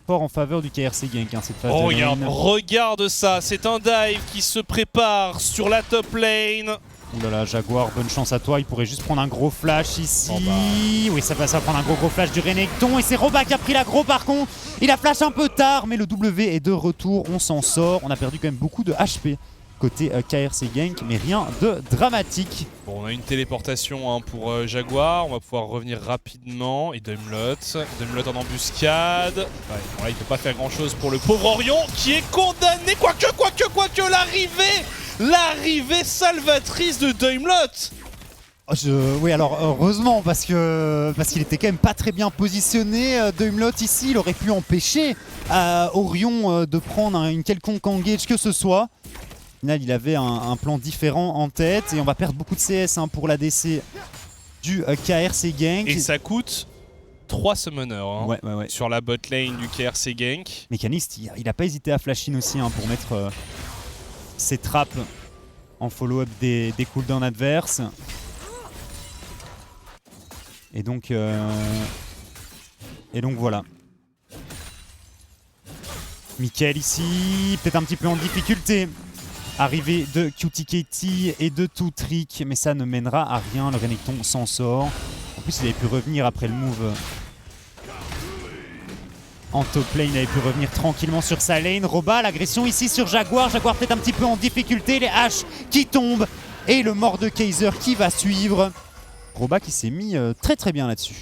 fort en faveur du KRC Genk, hein, cette phase de lane. Regarde ça, c'est un dive qui se prépare sur la top lane. Ouh là là, Jaguar, bonne chance à toi, il pourrait juste prendre un gros flash ici. Oui, ça va prendre un gros flash du Renekton et c'est Roba qui a pris l'aggro par contre. Il a flash un peu tard, mais le W est de retour, on s'en sort. On a perdu quand même beaucoup de HP côté KRC Genk, mais rien de dramatique. Bon, on a une téléportation pour Jaguar, on va pouvoir revenir rapidement. Et Dumlot en embuscade. Ouais, bon, là, il peut pas faire grand chose pour le pauvre Orion qui est condamné. Quoique, l'arrivée salvatrice de Dumlot. Oui, alors heureusement parce qu'il était quand même pas très bien positionné. Dumlot ici, il aurait pu empêcher Orion de prendre une quelconque engage que ce soit. Au final, il avait un plan différent en tête et on va perdre beaucoup de CS pour l'ADC du KRC Genk. Et ça coûte 3 summoners ouais. sur la bot lane du KRC Genk. Mécaniste, il a pas hésité à flash in aussi pour mettre ses trappes en follow-up des cooldowns adverses. Et donc voilà. Mickaël ici, peut-être un petit peu en difficulté. Arrivée de QTKT et de tout trick, mais ça ne mènera à rien. Le Renekton s'en sort. En plus, il avait pu revenir après le move en top lane. Il avait pu revenir tranquillement sur sa lane. Roba, l'agression ici sur Jaguar. Jaguar peut-être un petit peu en difficulté. Les haches qui tombent et le Mordekaiser qui va suivre. Roba qui s'est mis très bien là-dessus.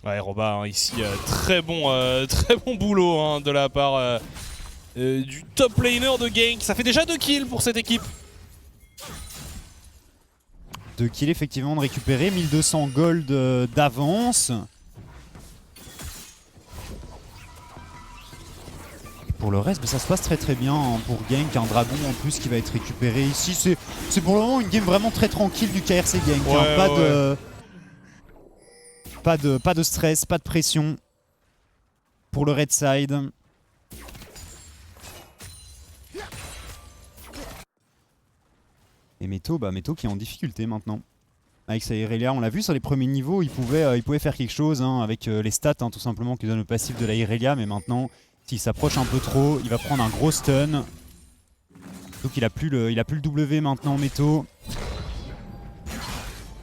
Ouais, Roba ici, très bon boulot de la part du top laner de Genk. Ça fait déjà 2 kills pour cette équipe. 2 kills effectivement de récupérer, 1200 gold d'avance. Pour le reste, ça se passe très très bien hein, pour Genk, un dragon en plus qui va être récupéré ici. C'est pour le moment une game vraiment très tranquille du KRC Genk. Ouais, hein. Pas de stress, pas de pression pour le red side. Et Meto qui est en difficulté maintenant. Avec sa Irelia, on l'a vu sur les premiers niveaux, il pouvait faire quelque chose hein, avec les stats hein, tout simplement que donne le passif de la Irelia, mais maintenant s'il s'approche un peu trop, il va prendre un gros stun. Donc il a plus le W maintenant Meto.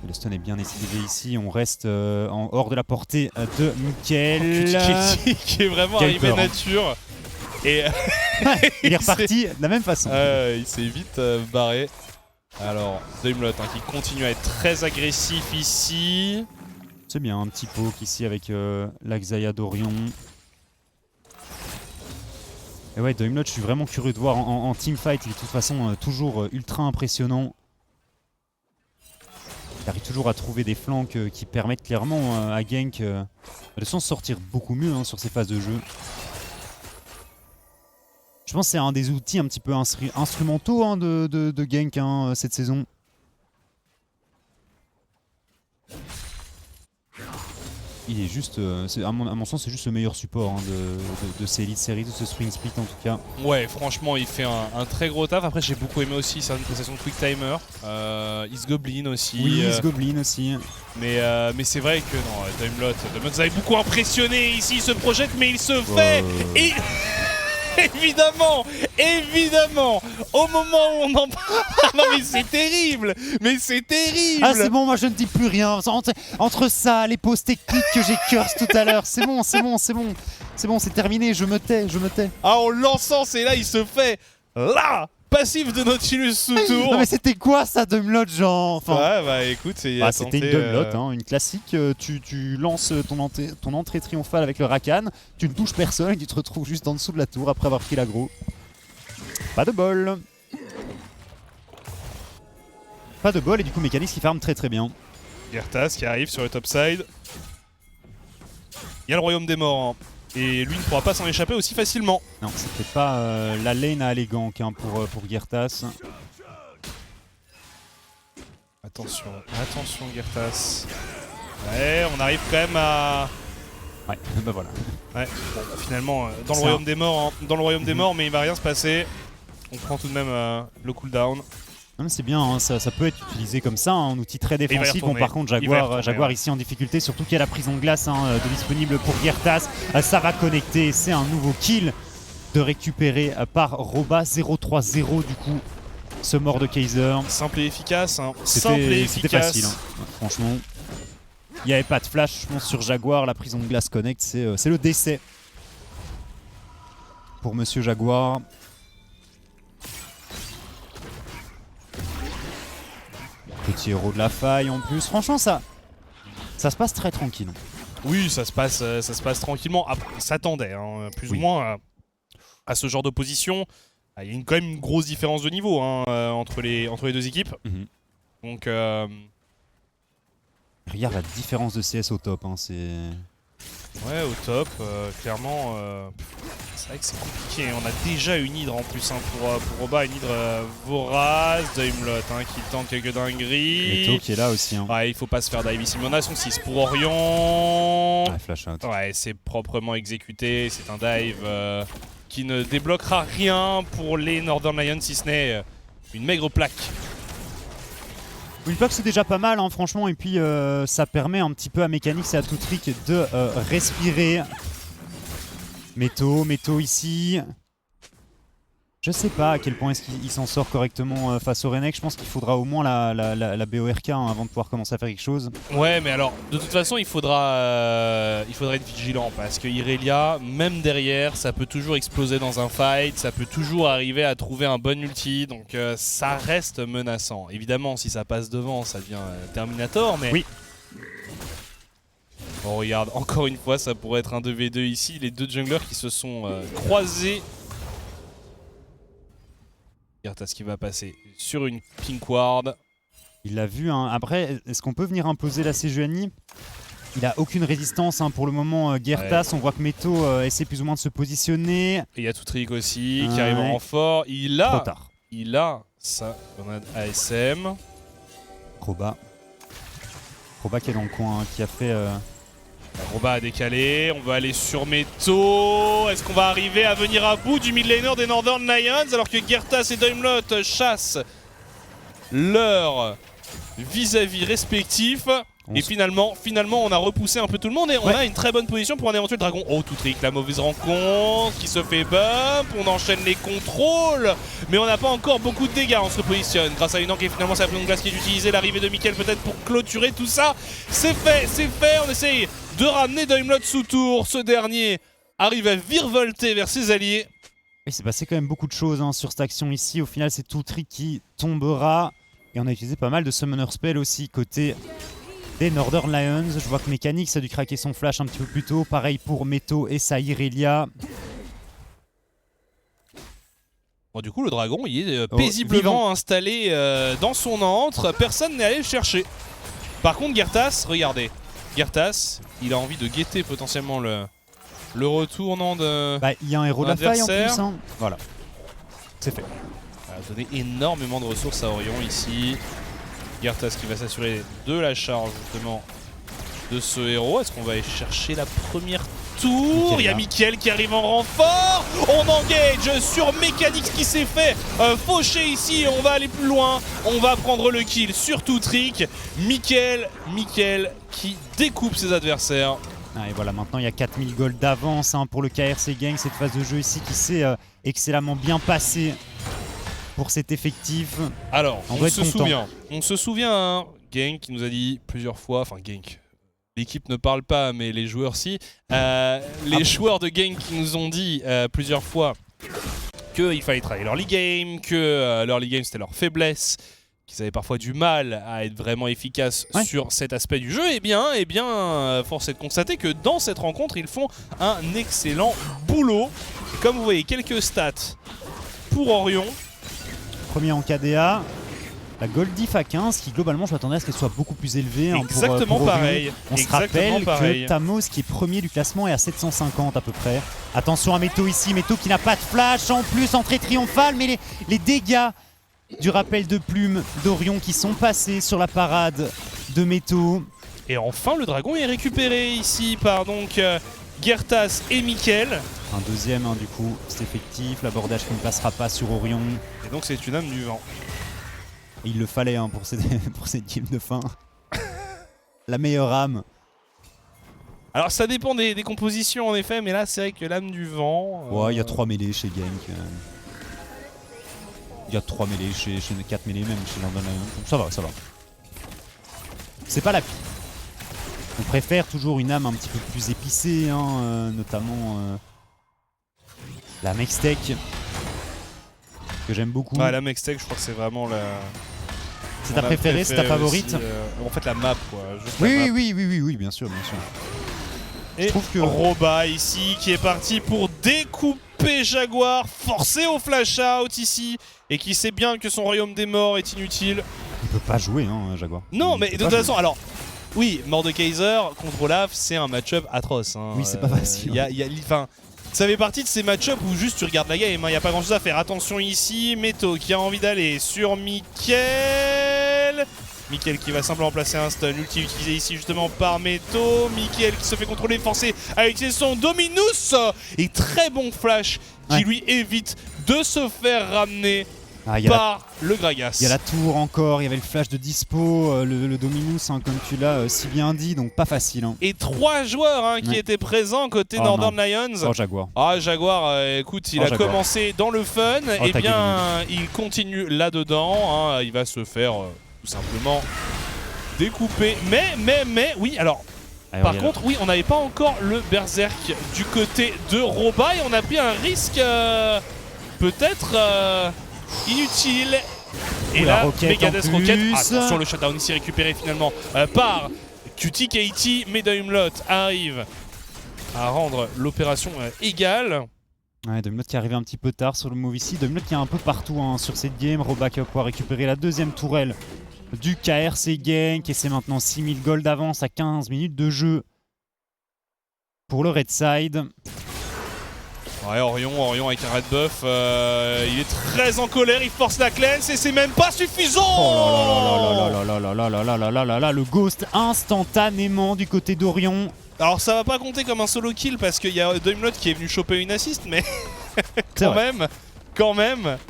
Le stun est bien esquivé ici, on reste hors de la portée de Mickaël. Qui est vraiment arrivé nature. Et il est reparti de la même façon. Il s'est vite barré. Alors, Daimlot hein, qui continue à être très agressif ici. C'est bien, un petit poke ici avec l'Axaya d'Orion. Et ouais, Daimlot, je suis vraiment curieux de voir en teamfight. Il est de toute façon toujours ultra impressionnant. Il arrive toujours à trouver des flancs qui permettent clairement à Genk de s'en sortir beaucoup mieux hein, sur ces phases de jeu. Je pense que c'est un des outils un petit peu instrumentaux hein, de Genk hein, cette saison. Il est juste, à mon sens, c'est juste le meilleur support hein, de ces Elite Series, de ce Spring Split en tout cas. Ouais, franchement, il fait un très gros taf. Après, j'ai beaucoup aimé aussi certaines prestations de Quick Timer. Is Goblin aussi. Oui, Is Goblin aussi. Mais c'est vrai que non, Daimlot vous avez beaucoup impressionné ici, il se projette, mais il se fait. Et... Évidemment, au moment où on en parle, non mais c'est terrible, Ah c'est bon, moi je ne dis plus rien, entre ça, les pauses techniques que j'ai curse tout à l'heure, c'est bon, c'est terminé, je me tais. Ah en lançant, c'est là, il se fait là. Passif de Nautilus sous tour. Non mais c'était quoi ça, Daimlot, genre enfin... Ouais bah écoute, c'était une Daimlot, hein, une classique, tu lances ton entrée triomphale avec le Rakan, tu ne touches personne et tu te retrouves juste en dessous de la tour après avoir pris l'aggro. Pas de bol. Et du coup Mechanix qui farm très très bien. Gertas qui arrive sur le top side. Il y a le royaume des morts. Hein. Et lui ne pourra pas s'en échapper aussi facilement. Non, c'est peut-être pas la lane à Gank hein, pour Gertas. Attention Gertas. Ouais, on arrive quand même à... Ouais, bah voilà. Ouais, bon, finalement, dans le royaume des morts, hein, mais il va rien se passer. On prend tout de même le cooldown. C'est bien, hein, ça peut être utilisé comme ça, un outil très défensif. Bon, par contre, Jaguar ici en difficulté, surtout qu'il y a la prison de glace de disponible pour Gertas. Ça va connecter, c'est un nouveau kill de récupérer par Roba 0-3-0 du coup, ce mort de Kaiser. Simple et efficace, hein. C'était facile, hein. Ouais, franchement. Il n'y avait pas de flash, je pense, sur Jaguar, la prison de glace connect, c'est le décès pour Monsieur Jaguar. Petit héros de la faille en plus. Franchement, ça se passe très tranquille. Oui, ça se passe tranquillement. Après, on s'attendait, hein, plus ou moins, à ce genre d'opposition. Il y a quand même une grosse différence de niveau hein, entre les deux équipes. Donc, regarde la différence de CS au top. Hein, c'est... Ouais, au top, clairement. C'est vrai que c'est compliqué. On a déjà une hydre en plus hein, pour Roba, une hydre vorace, Daimlot hein, qui tente quelques dingueries. Meto qui est là aussi. Hein. Ouais, il faut pas se faire dive ici. Mais on a son 6 pour Orion. Ouais, flash out. Ouais, c'est proprement exécuté. C'est un dive qui ne débloquera rien pour les Northern Lions si ce n'est une maigre plaque. Une plaque c'est déjà pas mal hein, franchement, et puis ça permet un petit peu à Mechanix et à Toutrick de respirer. Meto ici. Je sais pas à quel point est-ce qu'il s'en sort correctement face au Renek. Je pense qu'il faudra au moins la BORK hein, avant de pouvoir commencer à faire quelque chose. Ouais, mais alors, de toute façon, il faudra être vigilant parce que Irelia, même derrière, ça peut toujours exploser dans un fight, ça peut toujours arriver à trouver un bon ulti, donc ça reste menaçant. Évidemment, si ça passe devant, ça devient Terminator, mais... Oui. Bon, regarde, encore une fois, ça pourrait être un 2v2 ici, les deux junglers qui se sont croisés. Regarde ce qui va passer sur une pink ward. Il l'a vu. Hein. Après, est-ce qu'on peut venir imposer la Sejuani? Il a aucune résistance pour le moment, Gertas. On voit que Meto essaie plus ou moins de se positionner. Et il y a Toutrik aussi qui arrive en renfort. Trop tard. Il a sa grenade ASM. Roba qui est dans le coin, qui a fait... Roba a décalé, on va aller sur Meto. Est-ce qu'on va arriver à venir à bout du mid laner des Northern Lions alors que Gertas et Daimlot chassent leur vis-à-vis respectifs? Et finalement, on a repoussé un peu tout le monde et on a une très bonne position pour un éventuel dragon. Oh, Toutrik, la mauvaise rencontre qui se fait bump. On enchaîne les contrôles, mais on n'a pas encore beaucoup de dégâts. On se repositionne grâce à une encre et finalement c'est la de glace qui est utilisée. L'arrivée de Mickaël peut-être pour clôturer tout ça. C'est fait. On essaye de ramener Daimlot sous tour. Ce dernier arrive à virevolter vers ses alliés. Il s'est passé quand même beaucoup de choses sur cette action ici. Au final, c'est Toutrik qui tombera. Et on a utilisé pas mal de Summoner Spell aussi côté des Northern Lions. Je vois que Mechanix a dû craquer son flash un petit peu plus tôt. Pareil pour Meto et sa Irelia. Bon, du coup, le dragon, il est paisiblement installé dans son antre. Personne n'est allé le chercher. Par contre, Gertas, regardez. Gertas, il a envie de guetter potentiellement le retournant de... il y a un héros de la faille en plus. Voilà. C'est fait. Ça va donner énormément de ressources à Orion ici. Gertas qui va s'assurer de la charge justement de ce héros. Est-ce qu'on va aller chercher la première tour? Il y a Mickaël qui arrive en renfort. On engage sur Mechanix qui s'est fait faucher ici. On va aller plus loin. On va prendre le kill sur Toutrik. Mickaël qui découpe ses adversaires. Et voilà, maintenant il y a 4000 gold d'avance pour le KRC Gang. Cette phase de jeu ici qui s'est excellemment bien passée pour cet effectif. Alors, on se souvient, Genk qui nous a dit plusieurs fois, enfin Genk, l'équipe ne parle pas mais les joueurs si, les joueurs de Genk qui nous ont dit plusieurs fois qu'il fallait travailler leur league game, que leur league game c'était leur faiblesse, qu'ils avaient parfois du mal à être vraiment efficaces sur cet aspect du jeu. Et bien, force est de constater que dans cette rencontre, ils font un excellent boulot. Et comme vous voyez, quelques stats pour Orion. Premier en KDA, la Gold Diff à 15 qui globalement je m'attendais à ce qu'elle soit beaucoup plus élevée. Exactement pour pareil. On se rappelle que Tamos qui est premier du classement est à 750 à peu près. Attention à Meto ici, Meto qui n'a pas de flash en plus, entrée triomphale, mais les dégâts du rappel de plume d'Orion qui sont passés sur la parade de Meto. Et enfin le dragon est récupéré ici par donc Gertas et Mickaël. Un deuxième du coup, c'est effectif, l'abordage qui ne passera pas sur Orion. Et donc c'est une âme du vent. Et il le fallait pour cette game de fin. La meilleure âme. Alors ça dépend des compositions en effet, mais là c'est vrai que l'âme du vent... Ouais, il y a 3 mêlées chez Genk. Il y a 3 mêlées chez 4 mêlées même chez London Lions. Ça va. C'est pas la pire. On préfère toujours une âme un petit peu plus épicée, notamment la Mextech, que j'aime beaucoup. Ouais, la Mextech, je crois que c'est vraiment la... C'est ta préférée, c'est ta favorite aussi, en fait la map quoi. Oui, bien sûr. Et je trouve que Roba ici qui est parti pour découper Jaguar, forcé au flash out ici, et qui sait bien que son royaume des morts est inutile. Il peut pas jouer Jaguar. Non mais de toute façon, alors... Oui, Mordekaiser contre Olaf, c'est un match-up atroce. Oui, c'est pas facile. Ça fait partie de ces match-up où juste tu regardes la game, il n'y a pas grand-chose à faire. Attention ici, Meto qui a envie d'aller sur Mickaël. Mickaël qui va simplement placer un stun, ulti utilisé ici justement par Meto. Mickaël qui se fait contrôler, forcé à utiliser son Dominus. Et très bon flash qui lui évite de se faire ramener par le Gragas. Il y a la tour encore, il y avait le flash de dispo, le Dominus comme tu l'as si bien dit, donc pas facile. Et 3 joueurs qui étaient présents côté Northern Lions. Oh Jaguar. Ah Jaguar, écoute, il a commencé dans le fun, et bien il continue là-dedans, il va se faire tout simplement découper. Mais, oui, alors... Par contre, oui, on n'avait pas encore le Berserk du côté de Roba, et on a pris un risque peut-être... inutile. Et là, Megadeth Rocket. Attention, le shutdown ici récupéré finalement par QT-KT. Mais Daimlot arrive à rendre l'opération égale. Ouais, Daimlot qui est arrivé un petit peu tard sur le move ici. Daimlot qui est un peu partout sur cette game. Roba qui va pouvoir récupérer la deuxième tourelle du KRC Genk et c'est maintenant 6000 gold d'avance à 15 minutes de jeu pour le Red Side. Ouais, Orion avec un red buff, il est très en colère, il force la cleanse et c'est même pas suffisant. Oh là, le ghost instantanément du côté d'Orion. Alors ça va pas compter comme un solo kill parce qu'il y a Doimlot qui est venu choper une assist, mais quand même,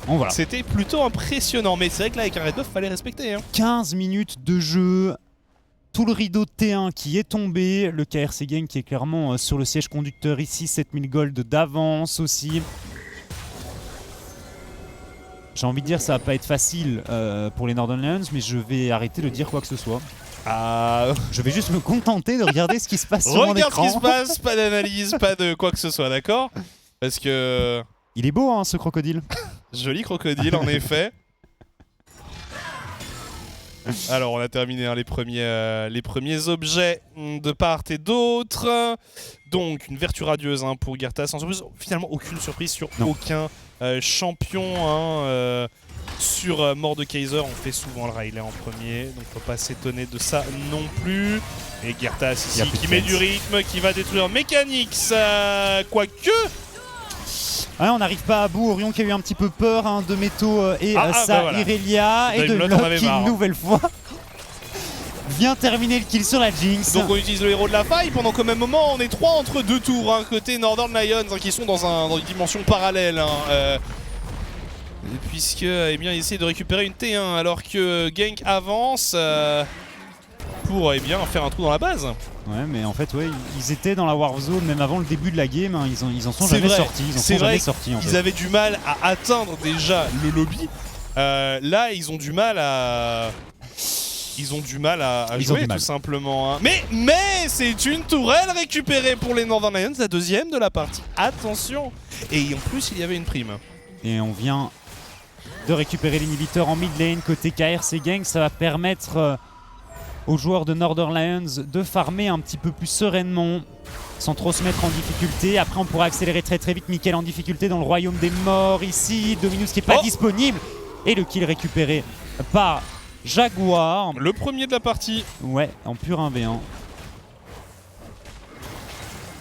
Bon, voilà. c'était plutôt impressionnant. Mais c'est vrai que là avec un red buff, fallait respecter. 15 minutes de jeu. Tout le rideau de T1 qui est tombé, le KRC Genk qui est clairement sur le siège conducteur ici, 7000 gold d'avance aussi. J'ai envie de dire ça va pas être facile pour les Northern Lions, mais je vais arrêter de dire quoi que ce soit. Je vais juste me contenter de regarder ce qui se passe sur mon Regarde écran. ce qui se passe, pas d'analyse, pas de quoi que ce soit, d'accord? Parce que... Il est beau hein, ce crocodile. Joli crocodile en effet. Alors on a terminé hein, les premiers objets de part et d'autre. Donc une vertu radieuse hein, pour Gerta, sans surprise. Finalement aucune surprise sur aucun champion. Hein, sur Mordekaiser, on fait souvent le Riley en premier, donc faut pas s'étonner de ça non plus. Et Gerta ici qui met du rythme, qui va détruire Mechanics, quoique... Ouais, on n'arrive pas à bout. Orion qui a eu un petit peu peur hein, de Meto et bah voilà. Irelia et de Doimlot en avait Lock qui marre. une nouvelle fois vient terminer le kill sur la Jinx. Donc on utilise le héros de la faille pendant qu'au même moment on est 3 entre 2 tours côté Northern Lions hein, qui sont dans une dimension parallèle puisque eh bien, ils essaient de récupérer une T1 alors que Genk avance pour eh bien, faire un trou dans la base. Ouais, mais en fait, ouais, ils étaient dans la War Zone même avant le début de la game. Hein, ils en sont C'est jamais vrai. sortis. Ils avaient du mal à atteindre déjà le lobby. Là, ils ont du mal à jouer tout simplement. Hein. Mais c'est une tourelle récupérée pour les Northern Lions, la deuxième de la partie. Attention. Et en plus, il y avait une prime. Et on vient de récupérer l'inhibiteur en mid lane côté KRC Genk. Ça va permettre aux joueurs de Northern Lions de farmer un petit peu plus sereinement sans trop se mettre en difficulté. Après on pourra accélérer très vite. Mickaël en difficulté dans le royaume des morts ici. Dominus qui n'est pas disponible. Et le kill récupéré par Jaguar. Le premier de la partie. Ouais, en pur 1v1.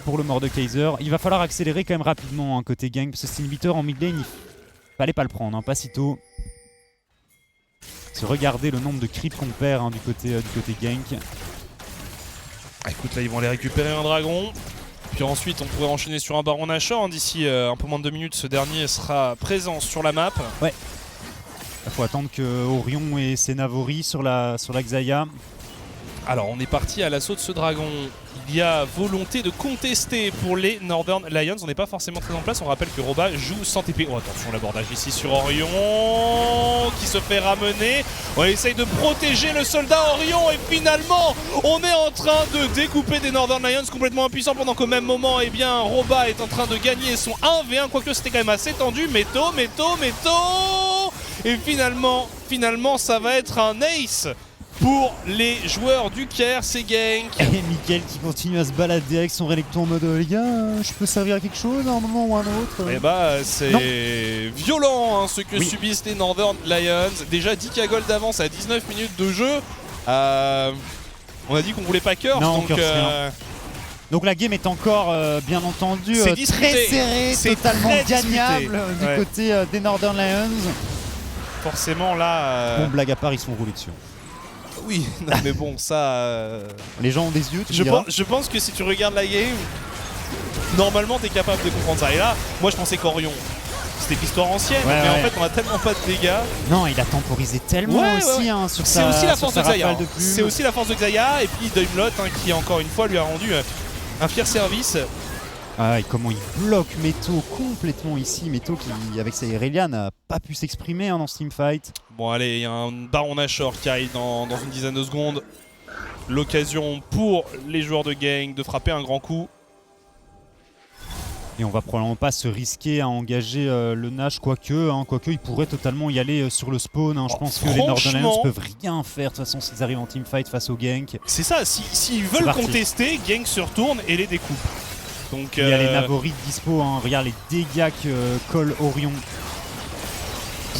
Pour le Mordekaiser. Il va falloir accélérer quand même rapidement hein, côté Genk. Parce que cet inhibiteur en mid lane, il fallait pas le prendre, hein, pas si tôt. Regardez le nombre de creeps qu'on perd hein, du côté Genk. Écoute, là ils vont aller récupérer un dragon. Puis ensuite on pourrait enchaîner sur un Baron Nashor. Hein. D'ici un peu moins de 2 minutes, ce dernier sera présent sur la map. Ouais. Il faut attendre que Orion et ses Navori sur la Xayah. Alors on est parti à l'assaut de ce dragon. Il y a volonté de contester pour les Northern Lions. On n'est pas forcément très en place. On rappelle que Roba joue sans TP. Oh attention, l'abordage ici sur Orion qui se fait ramener. On essaye de protéger le soldat Orion et finalement on est en train de découper des Northern Lions complètement impuissants pendant qu'au même moment eh bien, Roba est en train de gagner son 1v1. Quoique c'était quand même assez tendu. Méto. Et finalement ça va être un ace pour les joueurs du KRC Genk. Et Mickaël qui continue à se balader avec son Relecto en mode les gars, je peux servir à quelque chose à un moment ou à un autre. Et bah c'est violent hein, ce que subissent les Northern Lions. Déjà 10k gold d'avance à 19 minutes de jeu. On a dit qu'on voulait pas curse. Non, donc la game est encore bien entendu très serrée, totalement gagnable du côté des Northern Lions. Forcément là... Bon, blague à part, ils sont roulés dessus. Oui, non, mais bon, ça... Les gens ont des yeux, je pense que si tu regardes la game, normalement, t'es capable de comprendre ça. Et là, moi, je pensais qu'Orion, c'était l'histoire ancienne, mais en fait, on a tellement pas de dégâts. Non, il a temporisé tellement aussi hein, sur sa... C'est aussi la force de Xayah. C'est aussi la force de Xayah, et puis Doimlot, hein, qui, encore une fois, lui a rendu un fier service. Ah, et comment il bloque Meto complètement ici. Meto qui, avec sa Irelia, n'a pas pu s'exprimer hein, dans ce teamfight. Bon allez, il y a un Baron Nashor qui arrive dans une dizaine de secondes. L'occasion pour les joueurs de Genk de frapper un grand coup. Et on va probablement pas se risquer à engager le Nash, quoique il pourrait totalement y aller sur le spawn. Hein. Je pense que les Northern Lions peuvent rien faire de toute façon s'ils arrivent en teamfight face au Genk. C'est ça, s'ils veulent contester, Genk se retourne et les découpe. Donc, il y a les Navori dispo, hein. Regarde les dégâts que colle Orion.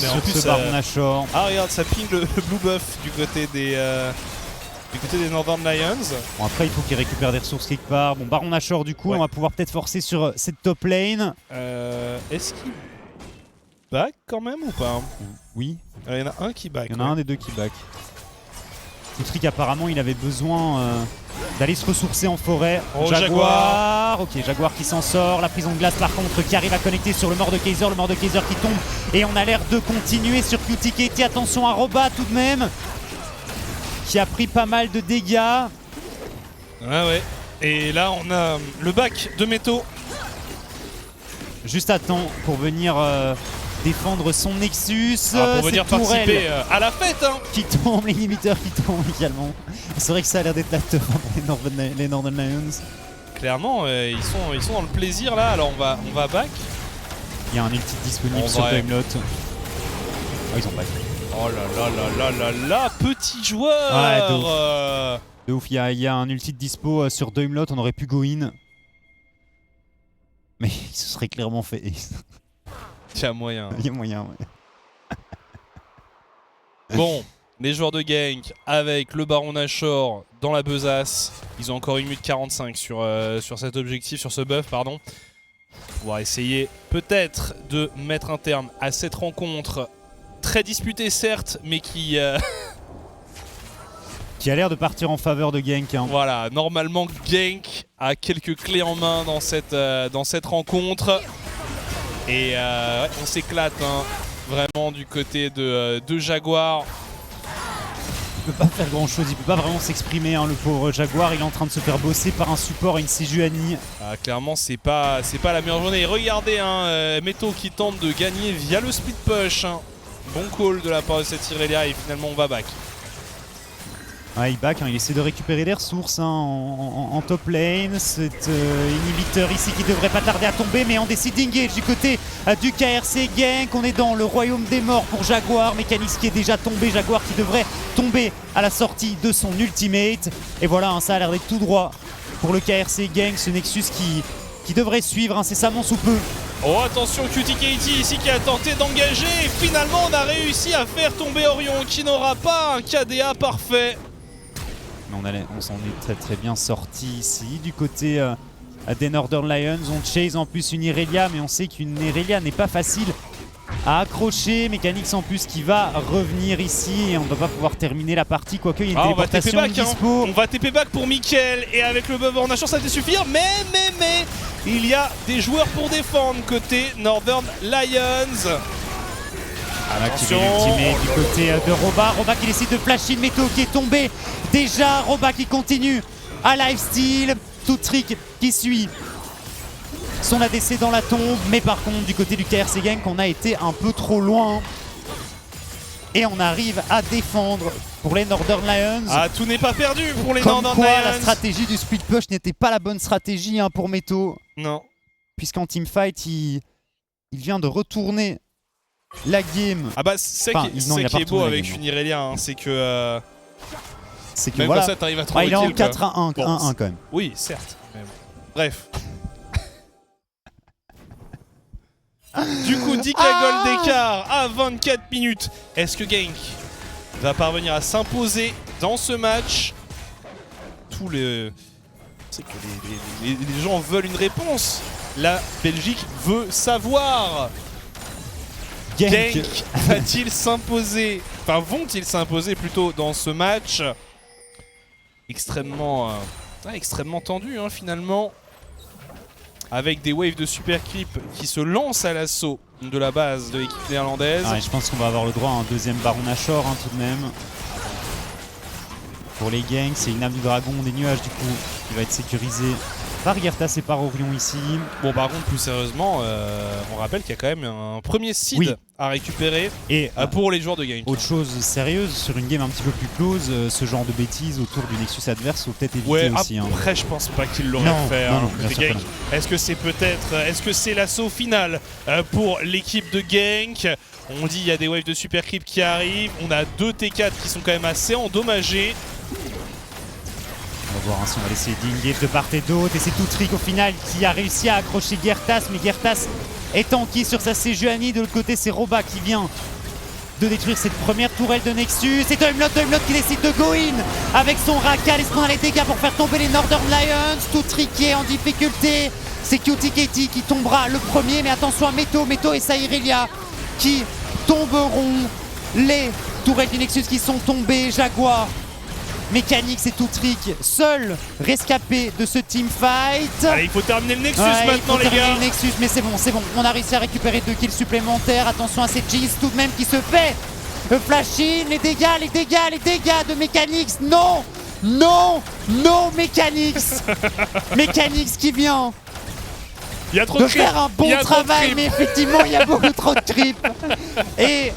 Mais en sur plus, ce Baron Nashor. Ah regarde, ça ping le blue buff du côté des Northern Lions. Bon, après, il faut qu'il récupère des ressources quelque part. Bon, Baron Nashor, du coup, Ouais. on va pouvoir peut-être forcer sur cette top lane. Est-ce qu'il back quand même ou pas? Oui, Il y en a un qui back. il y en a un des deux qui back. Trick, apparemment, il avait besoin d'aller se ressourcer en forêt. Oh, Jaguar. Ok, Jaguar qui s'en sort. La prison de glace, par contre, qui arrive à connecter sur le Mordekaiser. Le Mordekaiser qui tombe. Et on a l'air de continuer sur QTKT. Attention à Roba tout de même, qui a pris pas mal de dégâts. Ouais. Et là, on a le back de Meto. Juste à temps pour venir défendre son Nexus. Pour venir Cette tourelle participer à la fête. Hein. qui tombe, les limiteurs qui tombent également. C'est vrai que ça a l'air d'être la teuf pour les Northern Lions. Clairement, ils sont dans le plaisir là. Alors on va back. Il y a un ulti disponible En sur vrai. Timelot. Oh, ils ont back. Oh là, petit joueur. Ouais, de ouf. De ouf, il y a un ulti de dispo sur Doimlot, on aurait pu go in. Mais il se serait clairement fait ace. Il y a moyen. Il y a moyen, ouais. Bon, les joueurs de gank avec le Baron Nashor dans la besace. Ils ont encore 1 minute 45 sur cet objectif, sur ce buff, pardon. On va essayer peut-être de mettre un terme à cette rencontre. Très disputée certes, mais qui... Qui a l'air de partir en faveur de Genk. Hein. Voilà, normalement Genk a quelques clés en main dans cette rencontre. Et ouais, on s'éclate hein, vraiment du côté de Jaguar. Il peut pas faire grand chose, il peut pas vraiment s'exprimer hein, le pauvre Jaguar, il est en train de se faire bosser par un support et une Sejuani. Ah, clairement c'est pas la meilleure journée. Et regardez hein, Meto qui tente de gagner via le split push. Hein. Bon call de la part de cette Irelia et finalement on va back. Ouais, il back, hein, il essaie de récupérer des ressources hein, en top lane. Cet inhibiteur ici qui devrait pas tarder à tomber, mais on décide d'engage du côté du KRC Genk. On est dans le royaume des morts pour Jaguar. Mécanis qui est déjà tombé, Jaguar qui devrait tomber à la sortie de son ultimate. Et voilà, hein, ça a l'air d'être tout droit pour le KRC Genk, ce Nexus qui devrait suivre incessamment sous peu. Oh attention QTKT ici qui a tenté d'engager et finalement on a réussi à faire tomber Orion qui n'aura pas un KDA parfait. Mais on s'en est très bien sorti ici. Du côté des Northern Lions, on chase en plus une Irelia, mais on sait qu'une Irelia n'est pas facile à accrocher. Mechanix en plus qui va revenir ici et on ne va pas pouvoir terminer la partie, quoique il y a une on va TP téléportation back, dispo. On va TP back pour Mickaël et avec le buff en chance ça va suffire, mais il y a des joueurs pour défendre côté Northern Lions. Attention, du côté de Roba. Roba qui décide de flash in, Meto qui est tombé. Déjà, Roba qui continue à lifesteal. Tout trick qui suit son ADC dans la tombe. Mais par contre, du côté du KRC Genk, on a été un peu trop loin. Et on arrive à défendre pour les Northern Lions. Ah, tout n'est pas perdu pour les Comme Northern quoi, Lions. la stratégie du split push n'était pas la bonne stratégie hein, pour Meto. Non. Puisqu'en teamfight, il vient de retourner la game. Ah bah c'est ça qui est beau avec une Irelia, hein, c'est que c'est que même voilà. comme ça t'arrives à trouver Il est en kill, 4-1-1 bon, quand même. Oui, certes. Mais bon. Bref. Du coup, 10k gold d'écart à 24 minutes. Est-ce que Genk va parvenir à s'imposer dans ce match? C'est que les gens veulent une réponse. La Belgique veut savoir. Genk va-t-il s'imposer, enfin vont-ils s'imposer plutôt dans ce match extrêmement tendu hein, finalement, avec des waves de super creep qui se lancent à l'assaut de la base de l'équipe néerlandaise. Ah, je pense qu'on va avoir le droit à un deuxième Baron Nashor hein, tout de même. Pour les gangs, c'est une âme du dragon, des nuages du coup, qui va être sécurisé par Gertas et par Orion ici. Bon par contre plus sérieusement, on rappelle qu'il y a quand même un premier seed à récupérer et pour les joueurs de Genk. Autre chose sérieuse, sur une game un petit peu plus close, ce genre de bêtises autour du Nexus adverse faut peut-être éviter aussi. Après je pense pas qu'il l'aurait fait. Est-ce que c'est est-ce que c'est l'assaut final pour l'équipe de Genk? On dit il y a des waves de super creep qui arrivent, on a 2 T4 qui sont quand même assez endommagés. On va voir hein, si on va essayer d'engage de part et d'autre. Et c'est Toutrick au final qui a réussi à accrocher Gertas. Mais Gertas est tanky sur sa Sejuani. De l'autre côté, c'est Roba qui vient de détruire cette première tourelle de Nexus. Et Doimlot qui décide de go in avec son Racal. Est-ce qu'on a les dégâts pour faire tomber les Northern Lions? Tout triqué en difficulté. C'est Cutie Katie qui tombera le premier, mais attention à Meto et Saïrelia qui tomberont. Les tourelles du Nexus qui sont tombées. Jaguar, Mécanique, c'est tout trick. Seul rescapé de ce teamfight. Allez, il faut terminer le Nexus maintenant, les gars. Le Nexus, mais c'est bon. On a réussi à récupérer 2 kills supplémentaires. Attention à cette Jeez tout de même qui se fait flash in. Les dégâts de Mécanique. Non, Mécanique. Mécanique qui vient Il y a trop de de creep. faire un bon travail, mais effectivement, il y a beaucoup trop de creep. Et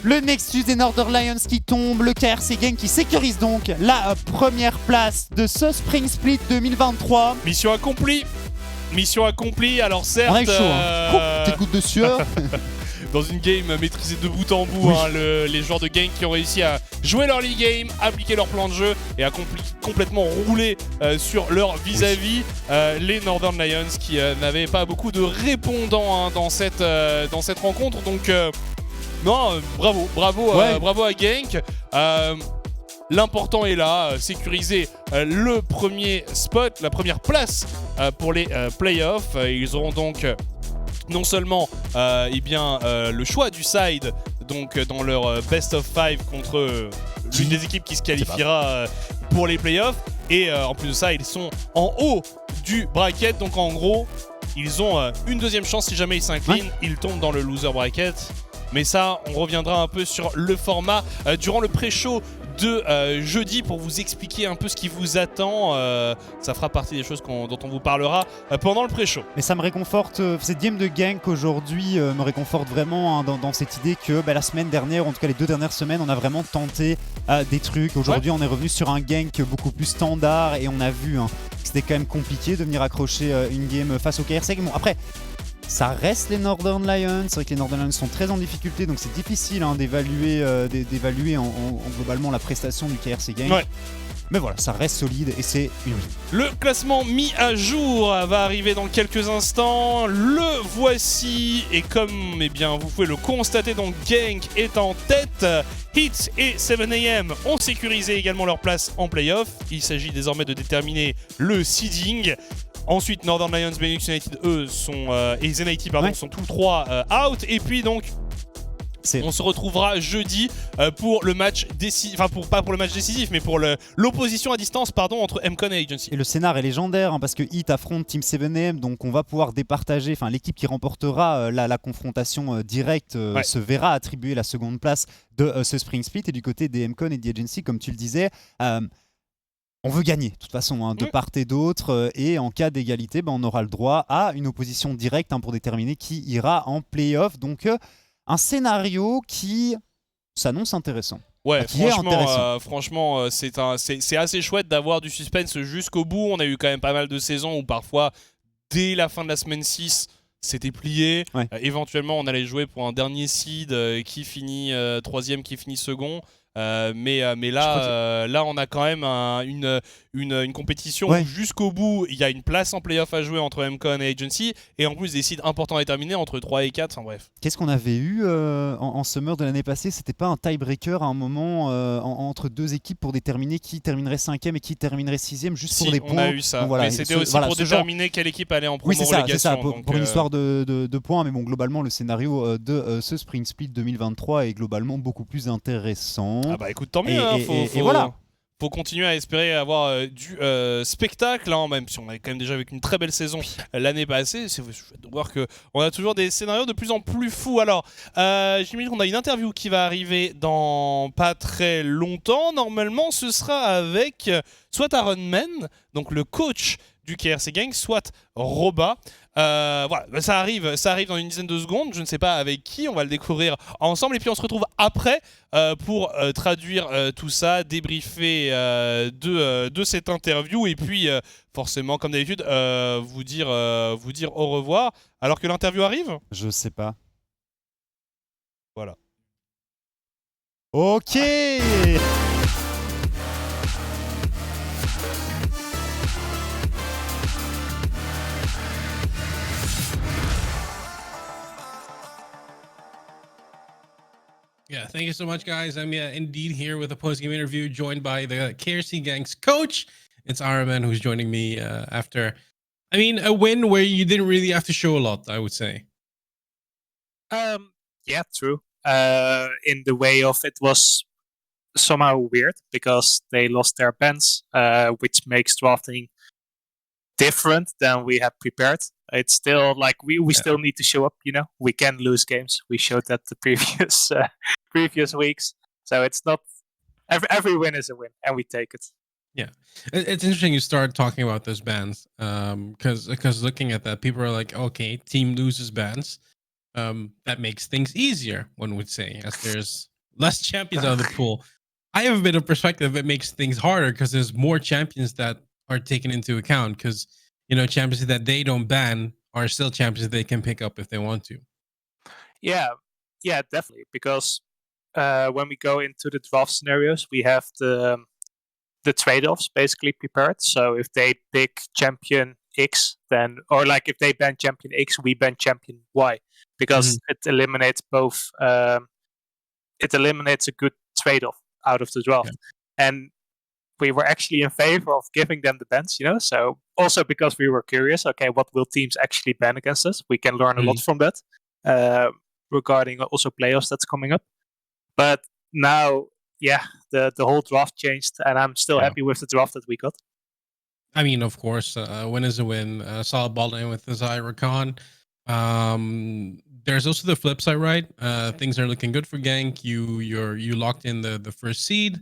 le Nexus des Northern Lions qui tombe, le KRC Gang qui sécurise donc la première place de ce Spring Split 2023. Mission accomplie. Alors certes, On a eu chaud, hein. Petite goutte de sueur. dans une game maîtrisée de bout en bout, hein, les joueurs de Gang qui ont réussi à jouer leur league game, appliquer leur plan de jeu et à complètement rouler sur leur vis-à-vis. Les Northern Lions qui n'avaient pas beaucoup de répondants, hein, dans cette rencontre. Donc non, bravo à Genk. L'important est là, sécuriser le premier spot, la première place pour les playoffs. Ils auront donc non seulement le choix du side, donc dans leur best of 5 contre l'une des équipes qui se qualifiera pour les playoffs, et en plus de ça, ils sont en haut du bracket, donc en gros, ils ont une deuxième chance si jamais ils s'inclinent, ils tombent dans le loser bracket. Mais ça, on reviendra un peu sur le format durant le pré-show de jeudi pour vous expliquer un peu ce qui vous attend. Ça fera partie des choses dont on vous parlera pendant le pré-show. Mais ça me réconforte, cette game de Gank aujourd'hui me réconforte vraiment, hein, dans cette idée que la semaine dernière, en tout cas les 2 dernières semaines, on a vraiment tenté des trucs. Aujourd'hui, on est revenu sur un Gank beaucoup plus standard et on a vu, hein, que c'était quand même compliqué de venir accrocher une game face au KRC. Bon, après, ça reste les Northern Lions. C'est vrai que les Northern Lions sont très en difficulté, donc c'est difficile, hein, d'évaluer en globalement la prestation du KRC Gang. Ouais. Mais voilà, ça reste solide et c'est une win. Le classement mis à jour va arriver dans quelques instants. Le voici, et comme vous pouvez le constater, donc Genk est en tête. Hits et 7am ont sécurisé également leur place en playoff. Il s'agit désormais de déterminer le seeding. Ensuite, Northern Lions, Benelux United, eux, et Zenity, sont tous 3 out. Et puis donc, on se retrouvera jeudi pour le match décisif, pas pour le match décisif, mais pour l'opposition à distance, entre MCon et Agency. Et le scénar est légendaire, hein, parce que Hit affronte Team 7am, donc on va pouvoir départager, l'équipe qui remportera la confrontation directe se verra attribuer la seconde place de ce Spring Split. Et du côté des MCon et des Agency, comme tu le disais, on veut gagner, de toute façon, hein, de part et d'autre, et en cas d'égalité, on aura le droit à une opposition directe, hein, pour déterminer qui ira en play-off. Donc, un scénario qui s'annonce intéressant. Ouais, franchement, c'est assez chouette d'avoir du suspense jusqu'au bout. On a eu quand même pas mal de saisons où parfois, dès la fin de la semaine 6, c'était plié. Éventuellement, on allait jouer pour un dernier seed qui finit 3e, qui finit second. Mais là, on a quand même une compétition où jusqu'au bout, il y a une place en playoff à jouer entre MCon et Agency, et en plus des seeds importants à déterminer entre 3 et 4, bref. Qu'est-ce qu'on avait eu en summer de l'année passée? C'était pas un tiebreaker à un moment entre 2 équipes pour déterminer qui terminerait 5e et qui terminerait 6e, juste pour des points? On a eu ça, donc, mais c'était aussi pour déterminer quelle équipe allait en promo relégation. C'est ça, pour une histoire de points, mais bon, globalement, le scénario de ce Spring Split 2023 est globalement beaucoup plus intéressant. Ah écoute, tant mieux, faut continuer à espérer avoir du spectacle, hein, même si on avait quand même déjà vécu une très belle saison l'année passée. C'est chouette de voir qu'on a toujours des scénarios de plus en plus fous. Alors, j'imagine qu'on a une interview qui va arriver dans pas très longtemps. Normalement, ce sera avec soit Aaron Men, donc le coach du KRC Gang, soit Roba. Ça arrive dans une dizaine de secondes. Je ne sais pas avec qui, on va le découvrir ensemble. Et puis on se retrouve après pour traduire tout ça, débriefer de cette interview. Et puis forcément, comme d'habitude, vous dire au revoir. Alors que l'interview arrive ? Je sais pas. Voilà. Ok. Yeah, thank you so much, guys. I'm indeed here with a post-game interview, joined by the KRC Gang's coach. It's Araman who's joining me after, a win where you didn't really have to show a lot, I would say. Yeah, true. In the way of it was somehow weird because they lost their bans, which makes drafting different than we had prepared. It's still like we still need to show up. We can lose games. We showed that the previous weeks. So it's not every win is a win, and we take it. Yeah, it's interesting you start talking about those bans, because looking at that, people are like, okay, team loses bans. That makes things easier, one would say, as there's less champions out of the pool. I have a bit of perspective. It makes things harder because there's more champions that are taken into account, because champions that they don't ban are still champions they can pick up if they want to. Yeah, definitely. Because when we go into the draft scenarios, we have the trade-offs basically prepared. So if they pick champion X, then, or like if they ban champion X, we ban champion Y, because it eliminates both. It eliminates a good trade-off out of the draft, and we were actually in favor of giving them the bans. So also because we were curious, okay, what will teams actually ban against us? We can learn a lot from that regarding also playoffs that's coming up. But now, the whole draft changed, and I'm still happy with the draft that we got. Of course, a win is a win. Solid ball in with Zaire Khan. There's also the flip side, right? Things are looking good for Gank. You locked in the first seed,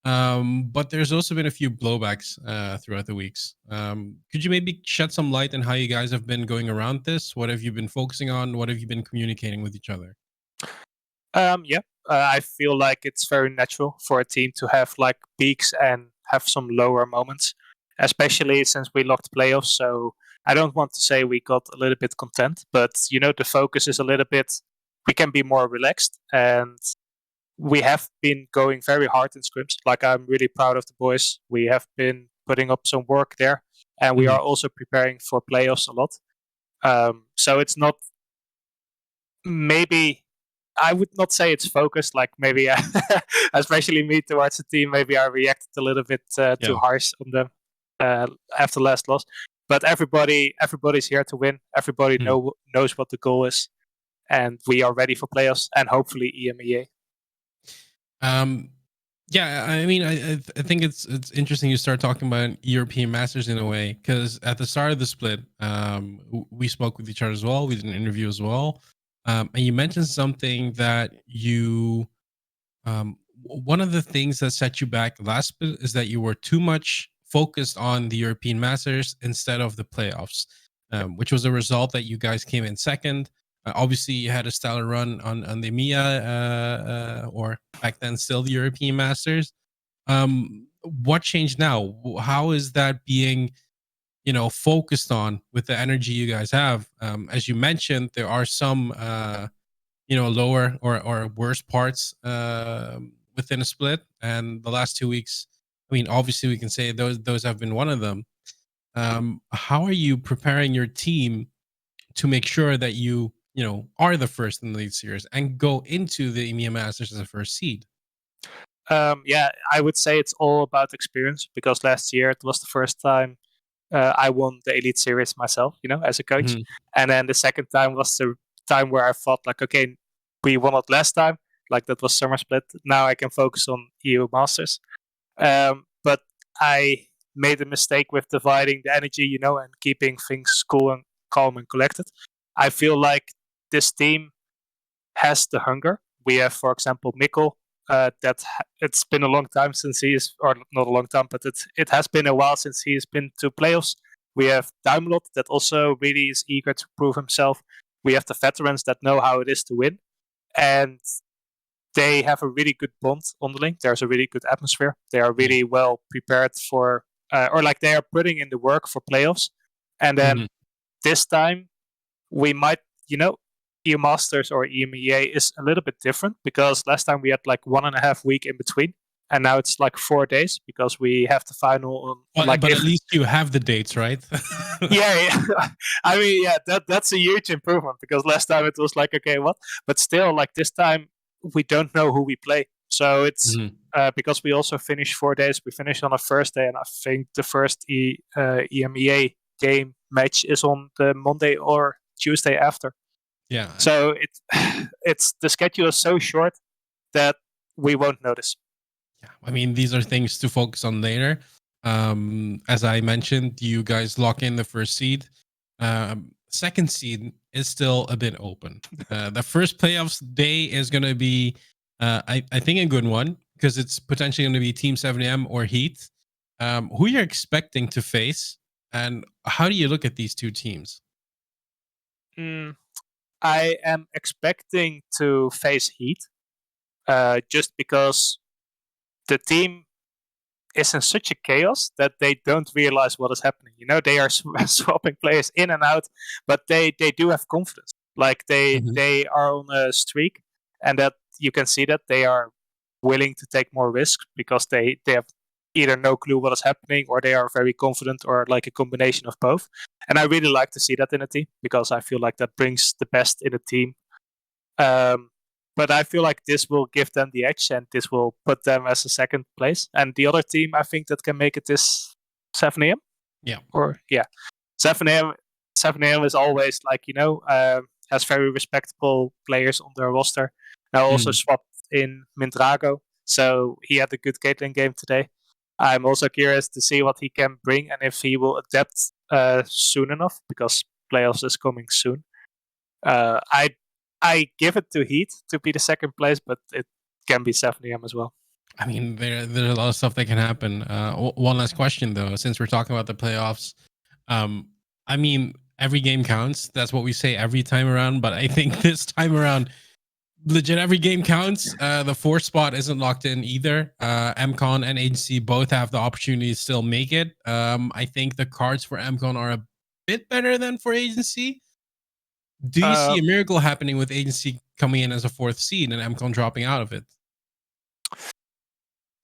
but there's also been a few blowbacks throughout the weeks. Could you maybe shed some light on how you guys have been going around this? What have you been focusing on? What have you been communicating with each other? I feel like it's very natural for a team to have like peaks and have some lower moments, especially since we locked playoffs. So I don't want to say we got a little bit content, but the focus is a little bit, we can be more relaxed, and we have been going very hard in scrims. Like, I'm really proud of the boys. We have been putting up some work there, and we are also preparing for playoffs a lot. So it's not, maybe I would not say it's focused, like maybe especially me towards the team, maybe I reacted a little bit too harsh on them after last loss. But everybody's here to win. Everybody knows what the goal is, and we are ready for playoffs and hopefully EMEA. I think it's interesting you start talking about European Masters in a way, because at the start of the split, we spoke with each other as well. We did an interview as well, and you mentioned something that one of the things that set you back last split is that you were too much focused on the European Masters instead of the playoffs, which was a result that you guys came in second. Obviously, you had a stellar run on the EMEA, or back then still the European Masters. What changed now? How is that being, focused on with the energy you guys have? As you mentioned, there are some, lower or worse parts within a split, and the last 2 weeks, obviously we can say those have been one of them. How are you preparing your team to make sure that you are the first in the league series and go into the EMEA Masters as a first seed? I would say it's all about experience, because last year it was the first time I won the Elite Series myself, as a coach. And then the second time was the time where I thought, like, okay, we won it last time, like that was summer split. Now I can focus on EU Masters. But I made a mistake with dividing the energy, and keeping things cool and calm and collected. I feel like this team has the hunger. We have, for example, Mikkel. It's been a long time since he is, or not a long time, but it has been a while since he has been to playoffs. We have Duimelot that also really is eager to prove himself. We have the veterans that know how it is to win, and they have a really good bond underling. There's a really good atmosphere. They are really well prepared for, they are putting in the work for playoffs. And then this time, we might, EU Masters or EMEA is a little bit different, because last time we had like 1.5 weeks in between, and now it's like 4 days because we have the final. But at least you have the dates, right? Yeah. That's a huge improvement, because last time it was like, okay, what? But still, like this time we don't know who we play. So it's Mhm. because we also finish 4 days. We finish on a Thursday, and I think the first EMEA game match is on the Monday or Tuesday after. Yeah. So it's the schedule is so short that we won't notice. Yeah, I mean, these are things to focus on later. As I mentioned, you guys lock in the first seed. Second seed is still a bit open. The first playoffs day is going to be, I think, a good one because it's potentially going to be Team 7am or Heat. Who you're expecting to face, and how do you look at these two teams? I am expecting to face Heat, just because the team is in such a chaos that they don't realize what is happening. You know, they are swapping players in and out, but they do have confidence. Like they are on a streak, and that you can see that they are willing to take more risks because they have either no clue what is happening or they are very confident or like a combination of both. And I really like to see that in a team because I feel like that brings the best in a team. But I feel like this will give them the edge and this will put them as a second place. And the other team I think that can make it is 7am. Yeah. 7am is always like, has very respectable players on their roster. Now also swapped in Mindrago, so he had a good Caitlyn game today. I'm also curious to see what he can bring and if he will adapt soon enough because playoffs is coming soon. I give it to Heat to be the second place, but it can be 7am as well. I mean, there's a lot of stuff that can happen. One last question though, since we're talking about the playoffs. I mean, every game counts. That's what we say every time around. But I think this time around, legit every game counts. The 4th spot isn't locked in either. MCon and Agency both have the opportunity to still make it. I think the cards for MCon are a bit better than for Agency. Do you see a miracle happening with Agency coming in as a 4th seed and MCon dropping out of it?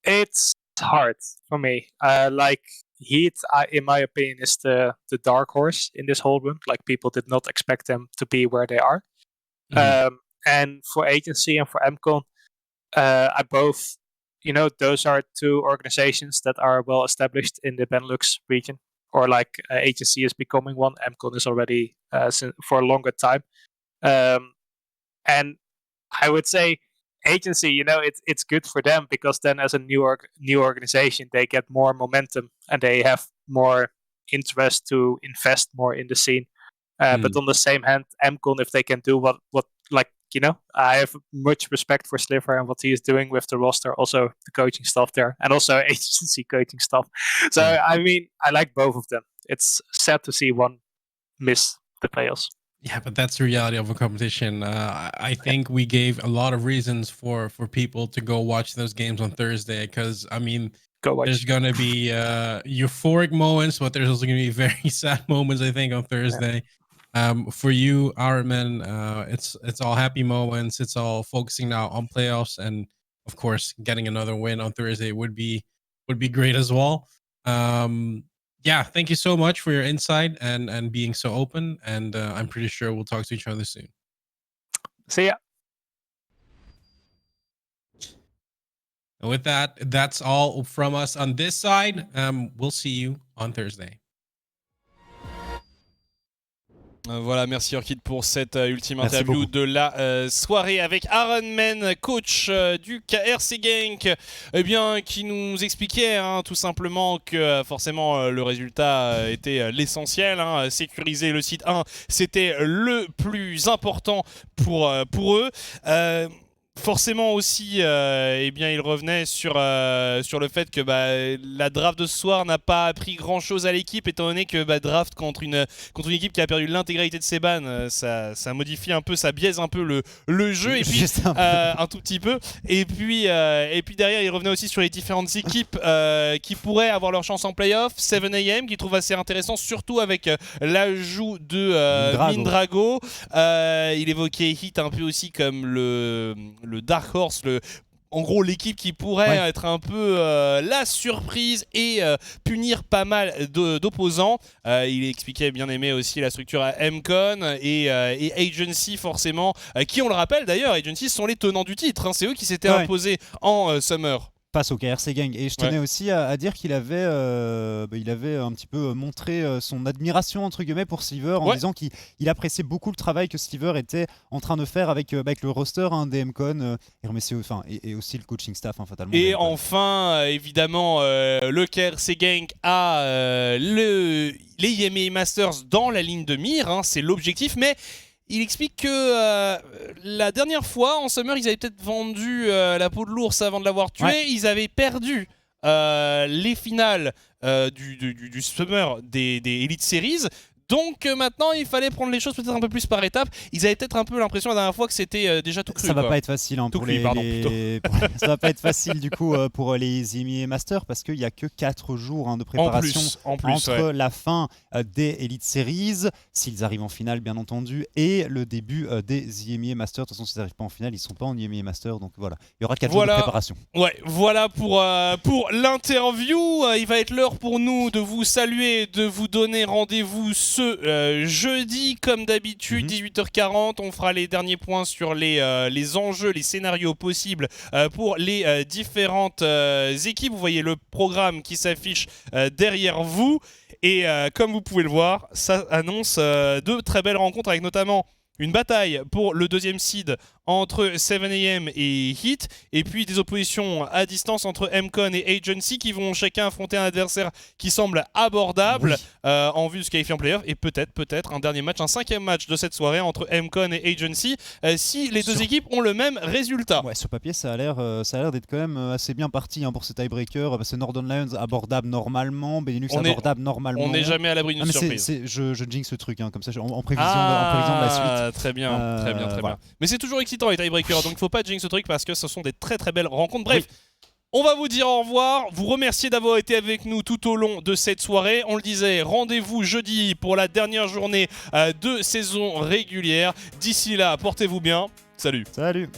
It's hard for me. Like Heat, in my opinion, is the dark horse in this whole run. Like people did not expect them to be where they are. And for Agency and for MCon, I both, those are two organizations that are well established in the Benelux region. Or like Agency is becoming one. MCon is already for a longer time. And I would say Agency, it's good for them because then as a new organization, they get more momentum and they have more interest to invest more in the scene. But on the same hand, MCon, if they can do what I have much respect for Sliver and what he is doing with the roster, also the coaching staff there, and also Agency coaching staff. So, I mean, I like both of them. It's sad to see one miss the playoffs. Yeah, but that's the reality of a competition. I think we gave a lot of reasons for people to go watch those games on Thursday because, I mean, there's going to be euphoric moments, but there's also going to be very sad moments, I think, on Thursday. Yeah. For you, Ironman, it's all happy moments. It's all focusing now on playoffs, and of course, getting another win on Thursday would be great as well. Yeah, thank you so much for your insight and being so open. And I'm pretty sure we'll talk to each other soon. See ya. And with that, that's all from us on this side. We'll see you on Thursday. Voilà, merci Orchid pour cette ultime interview de la soirée avec Ironman, coach du KRC Genk, qui nous expliquait tout simplement que forcément le résultat était l'essentiel. Sécuriser le site 1, c'était le plus important pour eux. Forcément aussi, il revenait sur le fait que la draft de ce soir n'a pas appris grand-chose à l'équipe, étant donné que draft contre une équipe qui a perdu l'intégralité de ses bans, ça modifie un peu, ça biaise un peu le jeu, et puis un tout petit peu. Et puis derrière, il revenait aussi sur les différentes équipes qui pourraient avoir leur chance en playoff. 7am qui trouve assez intéressant, surtout avec l'ajout de Mindrago. Il évoquait Heat un peu aussi comme le Dark Horse, en gros l'équipe qui pourrait être un peu la surprise et punir pas mal d'opposants. Il expliquait bien aimé aussi la structure à MCon et Agency forcément, qui on le rappelle d'ailleurs, Agency sont les tenants du titre, hein, c'est eux qui s'étaient imposés en Summer. Face au KRC Gang. Et je tenais aussi à dire qu'il avait, il avait un petit peu montré son admiration entre guillemets pour Sliver en disant qu'il appréciait beaucoup le travail que Sliver était en train de faire avec le roster des MCon et aussi le coaching staff fatalement. Et enfin, évidemment, le KRC Gang a les IMEA Masters dans la ligne de mire, hein, c'est l'objectif, mais il explique que la dernière fois, en Summer, ils avaient peut-être vendu la peau de l'ours avant de l'avoir tué. Ils avaient perdu les finales du Summer des Elite Series. Donc maintenant, il fallait prendre les choses peut-être un peu plus par étapes. Ils avaient peut-être un peu l'impression la dernière fois que c'était déjà tout cru. Ça va pas être facile ça va pas être facile du coup pour les IMEA Masters parce qu'il y a que 4 jours de préparation entre la fin des Elite Series, s'ils arrivent en finale bien entendu, et le début des IMEA Masters. De toute façon, s'ils n'arrivent pas en finale, ils sont pas en IMEA Masters, donc voilà, il y aura 4 jours de préparation. Ouais, voilà pour l'interview. Il va être l'heure pour nous de vous saluer, de vous donner rendez-vous jeudi, comme d'habitude, 18h40. On fera les derniers points sur les enjeux, les scénarios possibles pour les différentes équipes. Vous voyez le programme qui s'affiche derrière vous. Et comme vous pouvez le voir, ça annonce de très belles rencontres avec notamment une bataille pour le 2e seed entre 7am et Heat, et puis des oppositions à distance entre MCon et Agency qui vont chacun affronter un adversaire qui semble abordable en vue de se qualifier en playoff, et peut-être un dernier match, un 5e match de cette soirée entre MCon et Agency si les deux équipes ont le même résultat. Ouais, sur papier ça a l'air d'être quand même assez bien parti pour ce tiebreaker, parce que Northern Lions abordable normalement, Benelux abordable normalement. On n'est jamais à l'abri d'une surprise. Je jinx ce truc comme ça en prévision de la suite. Très bien, très bien. Mais c'est toujours excitant les tiebreakers, donc faut pas jinx ce truc parce que ce sont des très très belles rencontres. Bref, on va vous dire au revoir, vous remercier d'avoir été avec nous tout au long de cette soirée. On le disait, rendez-vous jeudi pour la dernière journée de saison régulière. D'ici là, portez-vous bien. Salut. Salut.